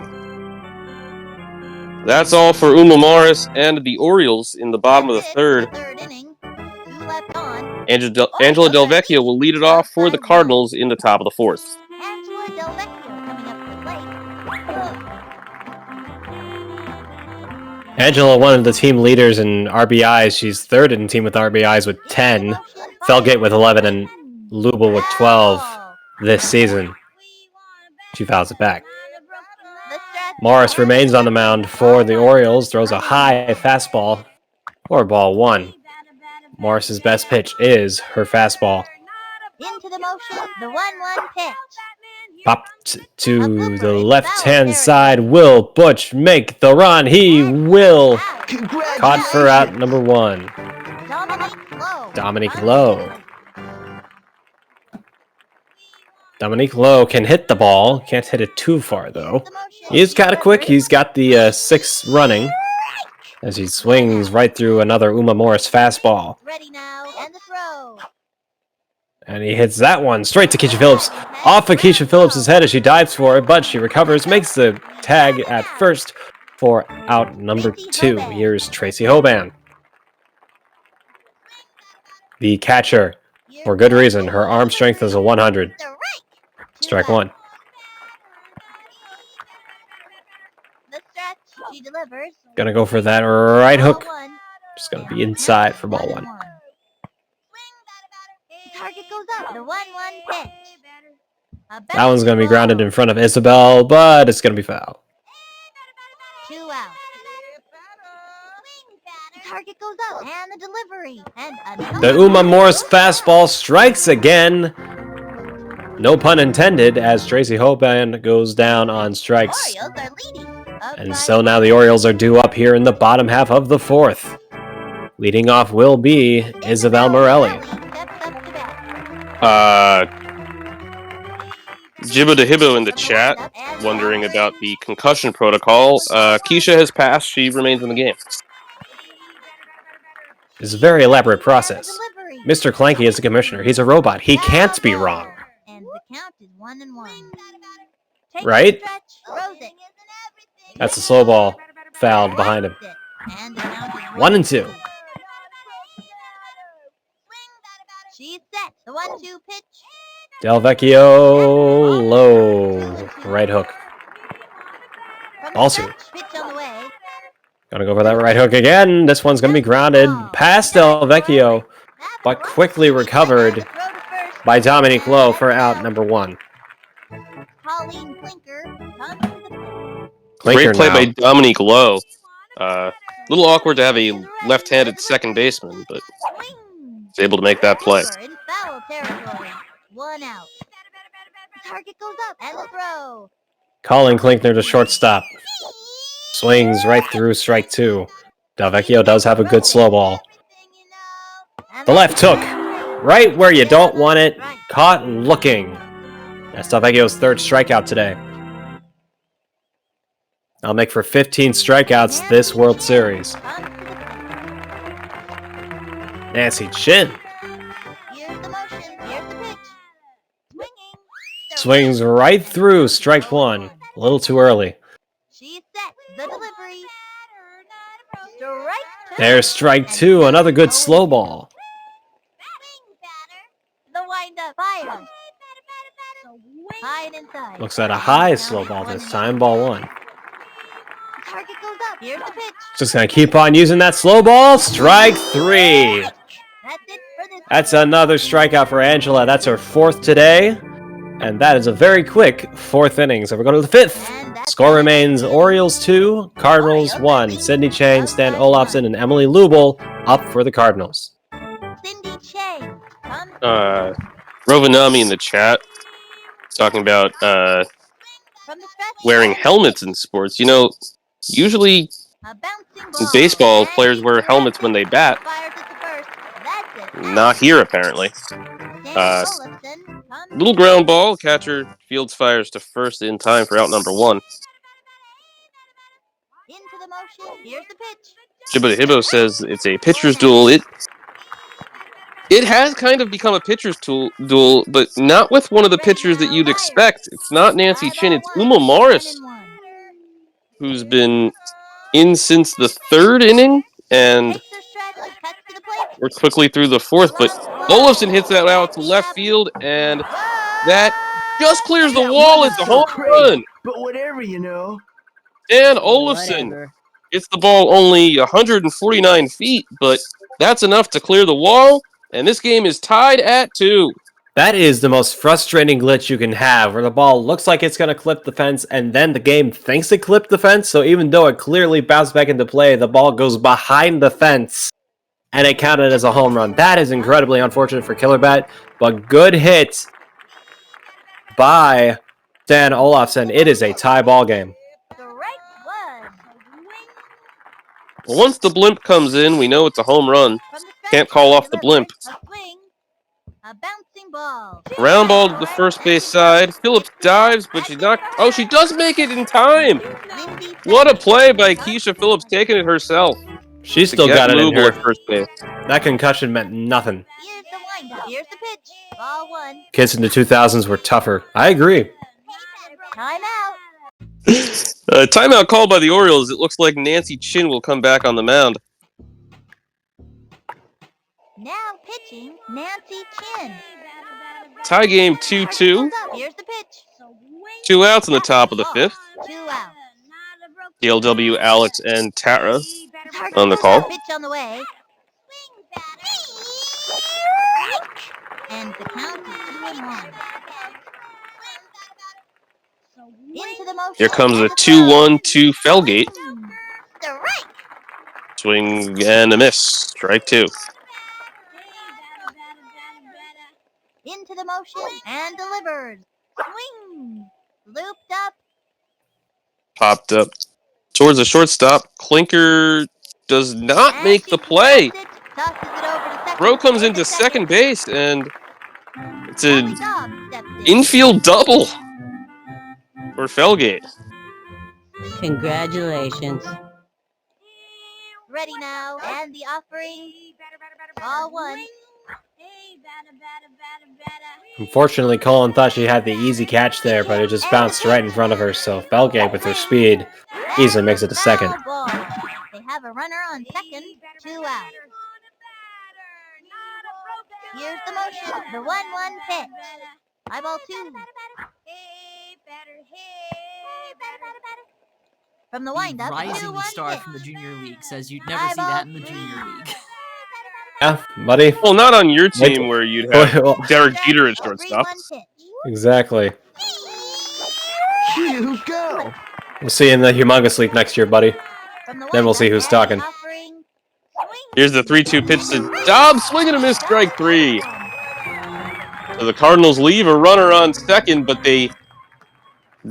S3: that's all for Uma Morris and the Orioles in the bottom of the third.
S4: Third inning. 2 left on.
S3: Angela Del Vecchio will lead it off for the Cardinals in the top of the fourth.
S4: Angela Del Vecchio coming up to the plate.
S2: Angela, one of the team leaders in RBIs. She's third in the team with RBIs with 10. Felgate with 11 and Lubel with 12 this season. She fouls it back. Morris remains on the mound for the Orioles. Throws a high fastball for ball 1. Morris's best pitch is her fastball.
S4: Into the motion, the 1-1 pitch.
S2: Popped to the left-hand side. Will Butch make the run? He will. Caught for out number 1. Dominique Lowe. Dominique Lowe can hit the ball. Can't hit it too far, though. He's kind of quick. He's got the 6 running as he swings right through another Uma Morris fastball.
S4: Ready now, and the throw.
S2: And he hits that one straight to Keisha Phillips. Off of Keisha Phillips' head as she dives for it, but she recovers, makes the tag at first for out number 2. Here's Tracy Hoban. The catcher, for good reason. Her arm strength is a 100. Strike 1.
S4: The stretch, she delivers.
S2: Gonna go for that right hook. Just gonna be inside for ball 1.
S4: Target goes up. The 1-1 pitch.
S2: That one's gonna be grounded in front of Isabel, but it's gonna be foul.
S4: 2 out. The target goes up, and the delivery. And
S2: The Uma Morris fastball strikes again. No pun intended, as Tracy Hoban goes down on strikes.
S4: Orioles are leading.
S2: And so now the Orioles are due up here in the bottom half of the 4th. Leading off will be Isabel Morelli.
S3: Jibba de Hibbo in the chat, wondering about the concussion protocol. Keisha has passed. She remains in the game.
S2: It's a very elaborate process. Mr. Clanky is the commissioner. He's a robot. He can't be wrong.
S4: And the count is 1-1.
S2: Right? That's a slow ball fouled behind him. 1-2.
S4: She's set. The 1-2 pitch.
S2: Delvecchio low. Right hook. Also,
S4: Pitch on the way.
S2: gonna go for that right hook again. This one's gonna be grounded past Delvecchio, but quickly recovered by Dominique Lowe for out number 1.
S4: Colleen Clinker comes to the plate.
S2: Clinker
S3: Great play
S2: now.
S3: by Dominique Lowe. A little awkward to have a left-handed second baseman, but
S4: Swing.
S3: he's able to make that play.
S4: Cooper in foul territory. 1 out. The target goes up and the throw.
S2: Calling Klinkner to shortstop. Swings right through strike 2. Delvecchio does have a good slow ball. The left hook. Right where you don't want it. Caught looking. That's Delvecchio's 3rd strikeout today. I'll make for 15 strikeouts this World Series. Nancy Chin.
S4: Here's the motion. Here's the pitch. Swinging.
S2: Swings right through strike 1. A little too early.
S4: She's set. The delivery. Strike 2.
S2: There's strike 2. Another good slow ball.
S4: The windup. Fire. High and inside.
S2: Looks at a high slow ball this time. Ball 1.
S4: Target goes up. Here's the pitch.
S2: Just gonna keep on using that slow ball. Strike 3.
S4: That's it for this.
S2: That's another strikeout for Angela. That's her 4th today. And that is a very quick 4th inning. So we're going to the 5th. Score remains Orioles 2, Cardinals 1. Sydney Chang, Stan Olafson, and Emily Lubel up for the Cardinals.
S4: Cindy Chang comes
S3: Rovanami in the chat talking about
S4: from the stretch.
S3: wearing helmets in sports. You know, usually
S4: A bouncing
S3: in
S4: ball.
S3: baseball, players wear helmets when they bat.
S4: Fires at the first. That's it.
S3: Not here, apparently.
S4: Dan Olafson comes
S3: Little ground ball. Catcher fields fires to first in time for out number 1.
S4: into the motion. Here's the pitch.
S3: Jibba Hibbo says it's a pitcher's duel. It has kind of become a pitcher's duel, but not with one of the pitchers that you'd expect. It's not Nancy Chin, it's Uma Morris, who's been in since the 3rd inning, and
S4: Takes her stretch and cuts to the plate.
S3: we're quickly through the 4th, but Olafson hits that out to left field, and that just clears the wall. It's a home run.
S5: But whatever, you know.
S3: Dan Olafson hits the ball only 149 feet, but that's enough to clear the wall, and this game is tied at 2.
S2: That is the most frustrating glitch you can have, where the ball looks like it's going to clip the fence, and then the game thinks it clipped the fence, so even though it clearly bounced back into play, the ball goes behind the fence, and it counted as a home run. That is incredibly unfortunate for KillerBat, but good hit by Dan Olafson. It is a tie ball game.
S3: Well, once the blimp comes in, we know it's a home run. Can't call off the blimp.
S4: A swing. A bouncing ball.
S3: Round ball to the first base side. Phillips dives, but she's not. Oh, she does make it in time. What a play by Keisha Phillips, taking it herself.
S2: She still got it in
S3: Lubel
S2: her.
S3: at first base.
S2: That concussion meant nothing.
S4: Here's the windup. Here's the pitch. Ball 1.
S2: Kids in the 2000s were tougher. I agree.
S4: Time out.
S3: Timeout called by the Orioles. It looks like Nancy Chin will come back on the mound.
S4: Now pitching Nancy Chin.
S3: Tie game 2-2.
S4: Here's the pitch.
S3: 2 outs in the top of the 5th.
S4: 2 out.
S3: DLW, Alex, and Tara on the call.
S4: Pitch on the way. And the count is 2-1. Into the motion.
S3: Here comes the 2-1 to Felgate.
S4: Strike.
S3: Swing and a miss. Strike 2.
S4: Into the motion and delivered. Swing. Looped up.
S3: Popped up towards the shortstop. Clinker does not
S4: And
S3: make
S4: she
S3: the play.
S4: grabs it, tosses it over to second.
S3: Throw comes into second base, and it's an infield double. for Felgate.
S6: Congratulations.
S4: Ready now, and the offering. Ball 1.
S2: Unfortunately, Colin thought she had the easy catch there, but it just bounced right in front of her, so Felgate, with her speed, easily makes it to second.
S4: Foul ball. They have a runner on second, 2 out. Here's the motion, the 1-1 pitch. High ball 2. From the windup,
S1: Rising
S4: 2-1
S1: star
S4: pitch.
S1: from the junior league says you'd never see that in the junior league.
S2: Yeah, buddy.
S3: Well, not on your
S2: Wait-
S3: team where you'd have
S2: Well,
S3: Derek Jeter at shortstop.
S4: 3-1 pitch.
S2: exactly.
S5: You go.
S2: We'll see you in the Humongous League next year, buddy.
S4: From the
S2: Then we'll see
S4: windup,
S2: who's
S4: and
S2: talking.
S4: the offering.
S3: Here's the 3-2 pitch to Dobbs, swing and a miss, strike 3. So the Cardinals leave a runner on second, but they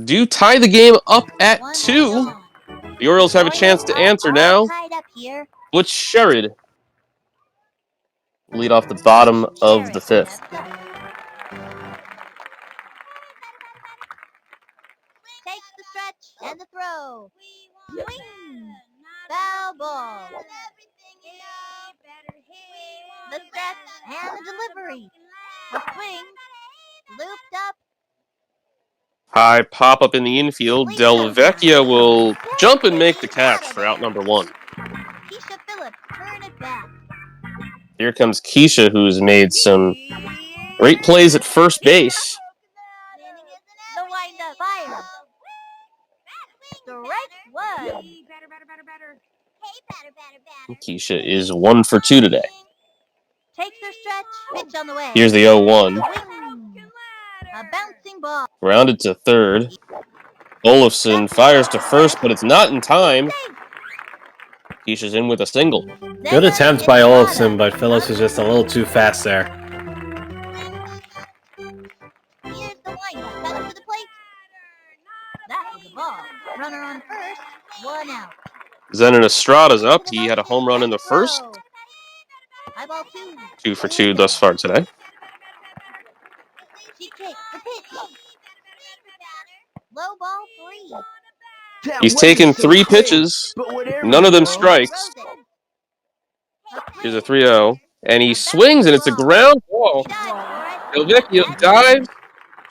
S3: do tie the game up at 2. The Orioles have a chance to answer now.
S4: Tied up here.
S3: Butch Sherrod lead off the bottom of the 5th.
S4: Takes the stretch and the throw. Swing. Foul ball. The stretch and the delivery. A swing. Looped up.
S3: High pop-up in the infield. Del Vecchio will jump and make the catch for out number 1.
S4: Keisha Phillips, turn it back.
S3: Here comes Keisha, who's made some great plays at first base.
S4: The windup fire. Strike 1.
S3: Keisha is 1 for 2 today.
S4: Takes her stretch. Pitch on the way.
S3: Here's the 0-1.
S4: Swing. A bouncing ball.
S3: Grounded to third. Olafson fires to first, but it's not in time. Keisha's in with a single.
S2: Good attempt by Olafson, but Phillips was just a little too fast there.
S4: Here's the windup. Pedal to the plate. That was a ball. Runner on first. 1 out.
S3: Zenon Estrada's up. He had a home run in the first.
S4: High ball 2.
S3: 2 for 2 thus far today.
S4: She kicks the pitch. Low ball 3.
S5: That
S3: He's
S5: wasn't
S3: taken
S5: so
S3: 3
S5: quick,
S3: pitches.
S5: but whatever,
S3: None of them
S5: bro.
S3: strikes. Here's a 3-0. And he swings, and it's a ground ball. Del Vecchio dives.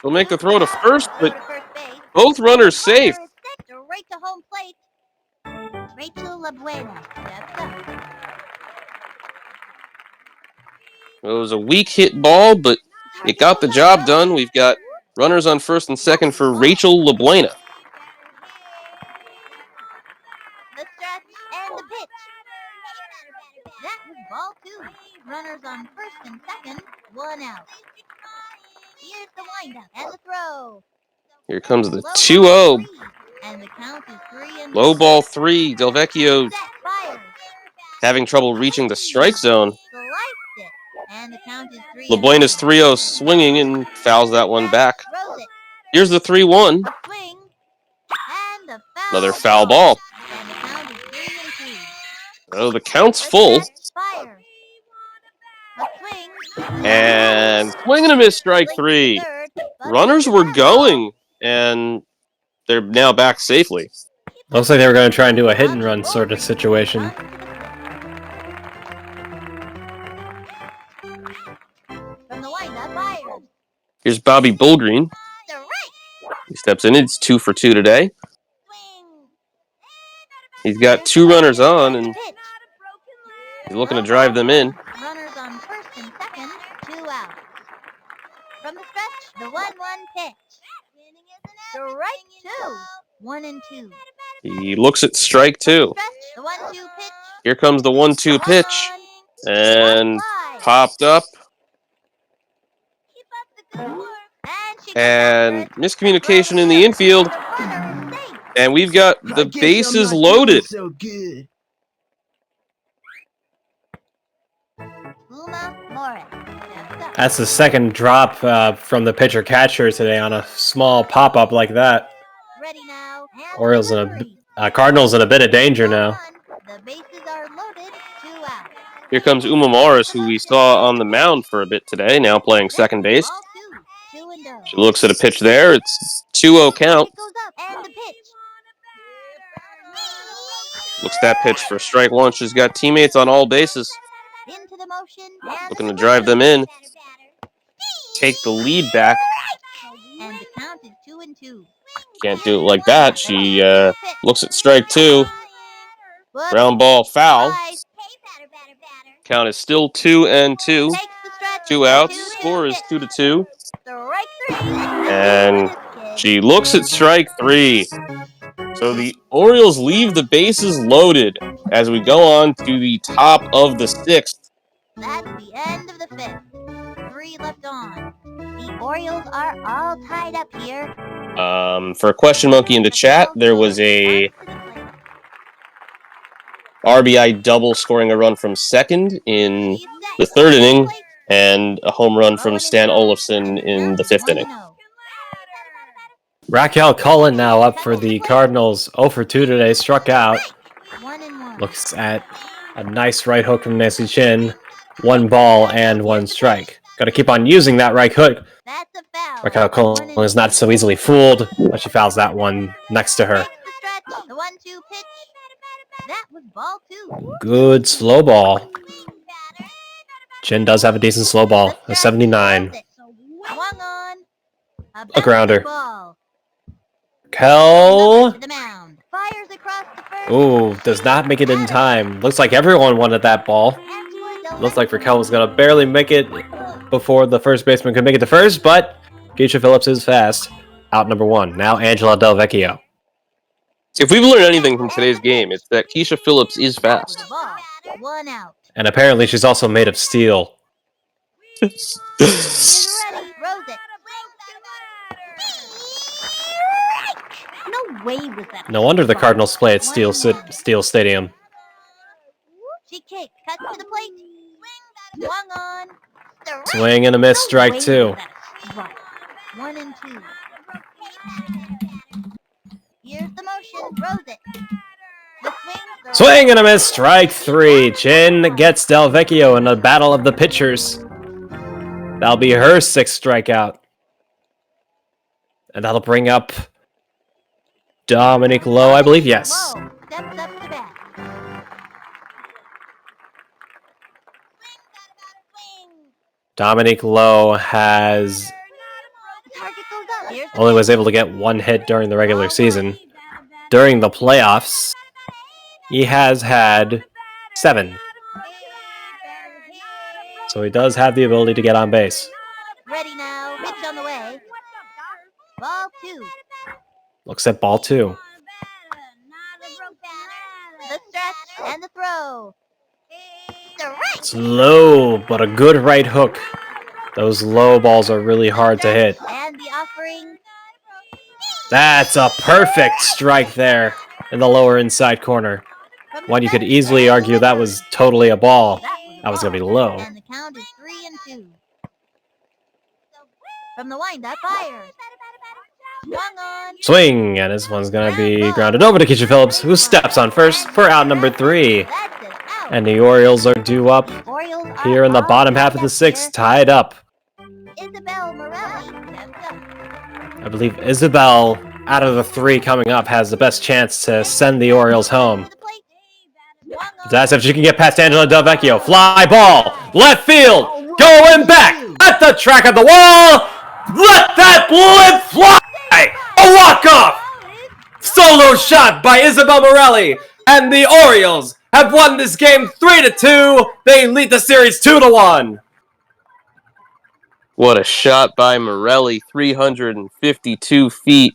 S3: He'll make the throw to first, but both runners safe.
S4: Right to home plate. Rachel LaBuena steps up.
S3: It was a weak hit ball, but it got the job done. We've got runners on first and second for Rachel LaBuena.
S4: The stretch and the pitch. That was ball 2. Runners on first and second. 1 out. Here's the windup and the throw.
S3: Here comes the
S4: Low ball
S3: 2-0.
S4: 3, and the count is 3-2.
S3: Low ball 3. Del Vecchio
S4: Set fires.
S3: having trouble reaching the strike zone.
S4: Sliced it, and the count is 3-2.
S3: LaBuena's 3-0 swinging and fouls that one back.
S4: Throws it.
S3: Here's the 3-1.
S4: A swing. And a foul
S3: Another foul ball.
S4: And the count is 3-2.
S3: Oh, the count's full.
S4: Fires. A swing.
S3: And swing and a miss, strike 3. Runners were going, and they're now back safely.
S2: Looks like they were going to try and do a hit and run sort of situation.
S4: From the windup, fires.
S3: Here's Bobby Bullgreen.
S4: The right.
S3: He steps in. It's 2 for 2 today.
S4: Swing.
S3: He's got 2 runners on, and
S4: Pitch.
S3: he's looking to drive them in.
S4: Runners on first and second. 2 out. From the stretch, the 1-1 pitch. Strike 2. 1-2.
S3: He looks at strike 2.
S4: Stretch, the 1-2 pitch.
S3: Here comes the 1-2 pitch. And popped up. And miscommunication in the infield. And we've got the bases loaded.
S5: So good.
S2: That's the second drop from the pitcher-catcher today on a small pop-up like that.
S4: Ready now.
S2: Orioles in Cardinals in a bit of danger now.
S4: The bases are loaded. 2 out.
S3: Here comes Uma Morris, who we saw on the mound for a bit today, now playing second base.
S4: Ball 2. 2-0. go.
S3: She looks at a pitch there. It's 2-0 count.
S4: It goes up and the pitch.
S3: Looks that pitch for strike one. She's got teammates on all bases.
S4: Into the motion and
S3: Looking to drive them in. Take the lead back.
S4: And the count is 2-2.
S3: Can't do it like that. She looks at strike two.
S4: Whoops.
S3: Ground ball foul.
S4: Nice.
S3: Count is still 2-2.
S4: Takes the stretch.
S3: 2 outs.
S4: 2-2.
S3: Score is 2-2.
S4: Strike three.
S3: And she looks at strike three. So the Orioles leave the bases loaded as we go on to the top of the sixth.
S4: That's the end of the fifth. 3 left on. The Orioles are all tied up here.
S3: For a question monkey in the chat, there was a RBI double scoring a run from second in the third inning and a home run from Stan Olafson in the fifth inning.
S2: Raquel Cullen now up for the Cardinals. 0 for 2 today, struck out.
S4: 1-1.
S2: Looks at a nice right hook from Nancy Chin. 1 ball and 1 strike. Got to keep on using that right hook.
S4: That's a foul.
S2: Raquel Cullen is not so easily fooled, but she fouls that one next to her.
S4: Takes the stretch. The 1-2 pitch. That was ball 2.
S2: Good slow ball. Chin does have a decent slow ball, a 79.
S4: Swung on.
S2: A grounder.
S4: Ball.
S2: Raquel.
S4: To the mound. Fires across the first.
S2: Ooh, does not make it in time. Looks like everyone wanted that ball. Looks like Raquel was going to barely make it before the first baseman could make it to first, but Keisha Phillips is fast. Out number 1. Now Angela Del Vecchio.
S3: If we've learned anything from today's game, it's that Keisha Phillips is fast.
S4: 1 out.
S2: And apparently she's also made of steel.
S4: He's ready. Throws it. No way was that.
S2: No wonder the Cardinals play at Steel Stadium.
S4: She kicked. Cut to the plate. Swung on.
S2: Swing and a miss, strike 2.
S4: 1 and 2. Here's the motion. Throws it. The swing.
S2: Swing and a miss, strike 3. Chin gets Del Vecchio in a battle of the pitchers. That'll be her 6th strikeout. And that'll bring up Dominic Lowe, I believe, yes.
S4: Lowe steps up to bat.
S2: Dominic Lowe has
S4: Target goes up. Here's the
S2: only was able to get 1 hit during the regular season. During the playoffs, he has had 7. So he does have the ability to get on base.
S4: ready now. Pitch on the way. Ball 2.
S2: Looks at ball 2.
S4: The stretch and the throw.
S2: It's low, but a good right hook. Those low balls are really hard to hit.
S4: And the offering.
S2: That's a perfect strike there in the lower inside corner. One you could easily argue that was totally a ball. That was going to be low.
S4: And the count is 3-2. From the windup, fires. Swung on.
S2: Swing, and this one's going to be grounded over to Keisha Phillips, who steps on first for out number 3.
S4: That's it. Out.
S2: And the Orioles are due up
S4: Orioles are
S2: here in the
S4: all
S2: bottom half of the
S4: tied up
S2: 6th,
S4: here.
S2: tied up.
S4: Isabel Morelli steps up.
S2: I believe Isabel, out of the 3 coming up, has the best chance to send the Orioles home.
S4: To the plate. Swung on.
S2: That's if she can get past Angela Del Vecchio. Fly ball, left field, going back at the track of the wall. Let that bullet fly! A walk-off! Solo shot by Isabel Morelli, and the Orioles have won this game 3-2. They lead the series 2-1.
S3: What a shot by Morelli, 352 feet.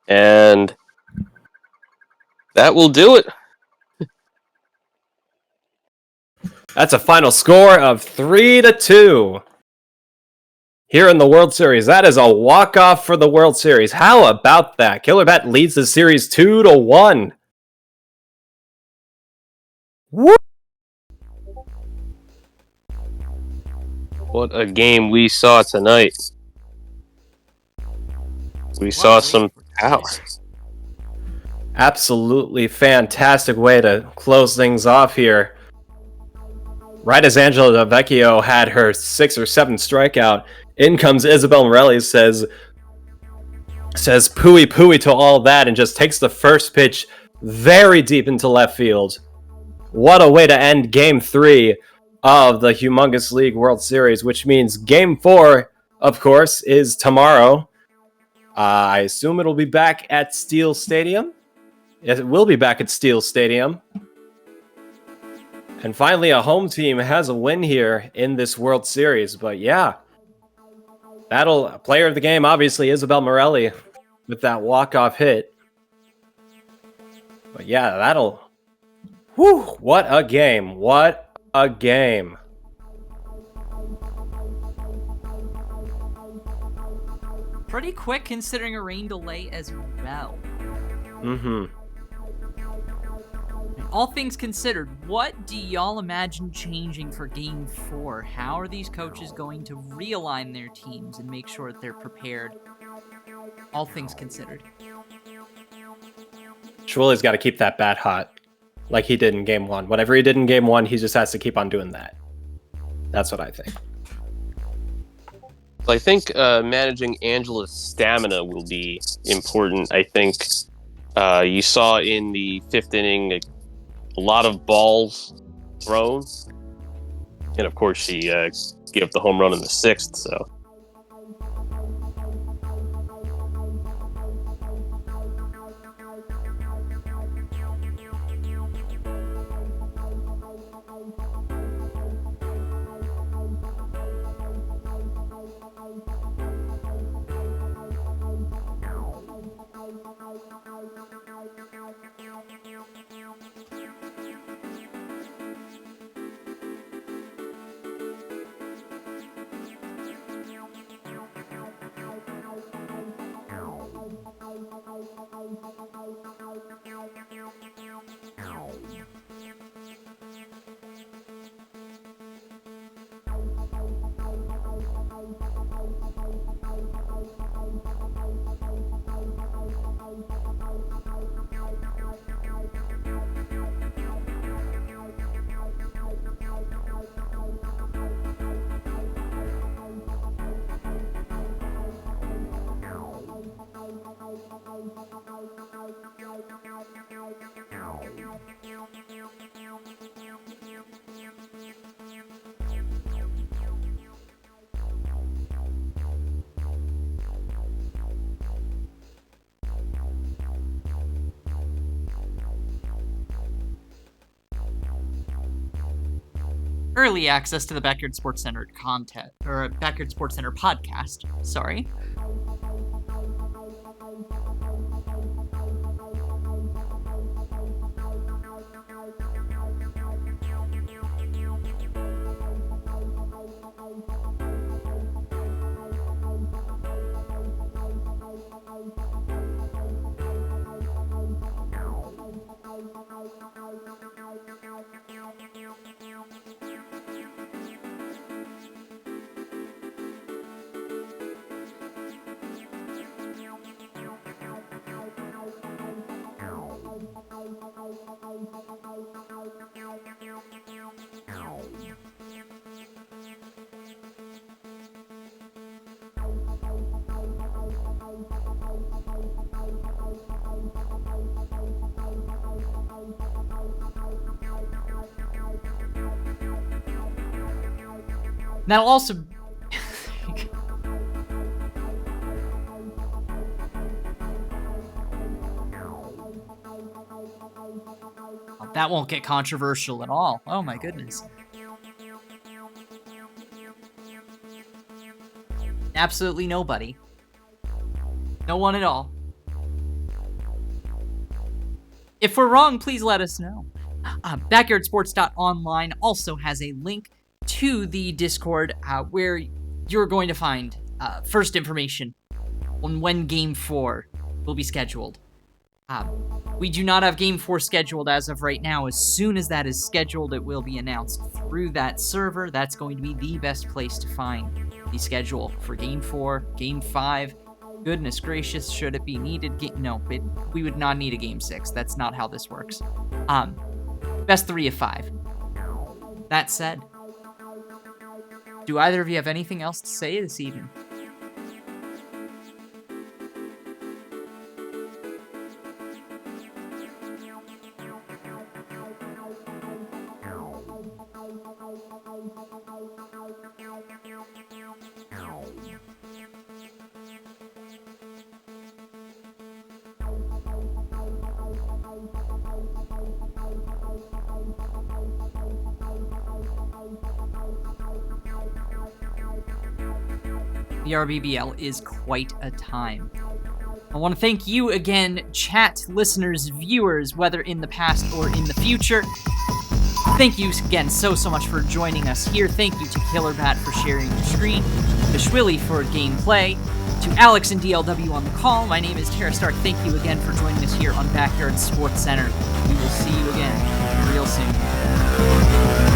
S3: And that will do it.
S2: That's a final score of 3-2. Here in the World Series, that is a walk-off for the World Series. How about that? KillerBat leads the series 2-1. Woo!
S3: What a game we saw tonight. We saw some power.
S2: Absolutely fantastic way to close things off here. Right as Angela Del Vecchio had her 6th or 7th strikeout, In comes Isabel Morelli, says pooey pooey to all that, and just takes the first pitch very deep into left field. What a way to end Game 3 of the Humongous League World Series, which means Game 4, of course, is tomorrow. I assume it'll be back at Steel Stadium. Yes, it will be back at Steel Stadium. And finally, a home team has a win here in this World Series. But yeah, player of the game, obviously, Isabel Morelli with that walk-off hit. But yeah, what a game. What a game.
S1: Pretty quick considering a rain delay as well.
S2: Mm-hmm.
S1: All things considered, what do y'all imagine changing for Game 4? How are these coaches going to realign their teams and make sure that they're prepared? All things considered.
S2: Schwilly's got to keep that bat hot like he did in Game 1. Whatever he did in Game 1, he just has to keep on doing that. That's what I think.
S3: I think managing Angela's stamina will be important. I think you saw in the 5th inning a lot of balls thrown. And of course, she gave up the home run in the 6th. So
S1: Early access to the Backyard Sports Center content, or Backyard Sports Center podcast, sorry. That'll also... that won't get controversial at all. Oh my goodness. Absolutely nobody. No one at all. If we're wrong, please let us know. Backyardsports.online also has a link to the Discord where you're going to find first information on when Game 4 will be scheduled. We do not have Game 4 scheduled as of right now. As soon as that is scheduled, it will be announced through that server. That's going to be the best place to find the schedule for Game 4, Game 5. Goodness gracious, should it be needed? We would not need a Game 6. That's not how this works. Best 3 of 5. That said, Do either of you have anything else to say this evening? The RBBL is quite a time. I want to thank you again, chat, listeners, viewers, whether in the past or in the future. Thank you again so much for joining us here. Thank you to KillerBat for sharing your screen, to Schwilly for gameplay, to Alex and DLW on the call. My name is Tara Stark. Thank you again for joining us here on Backyard Sports Center. We will see you again real soon.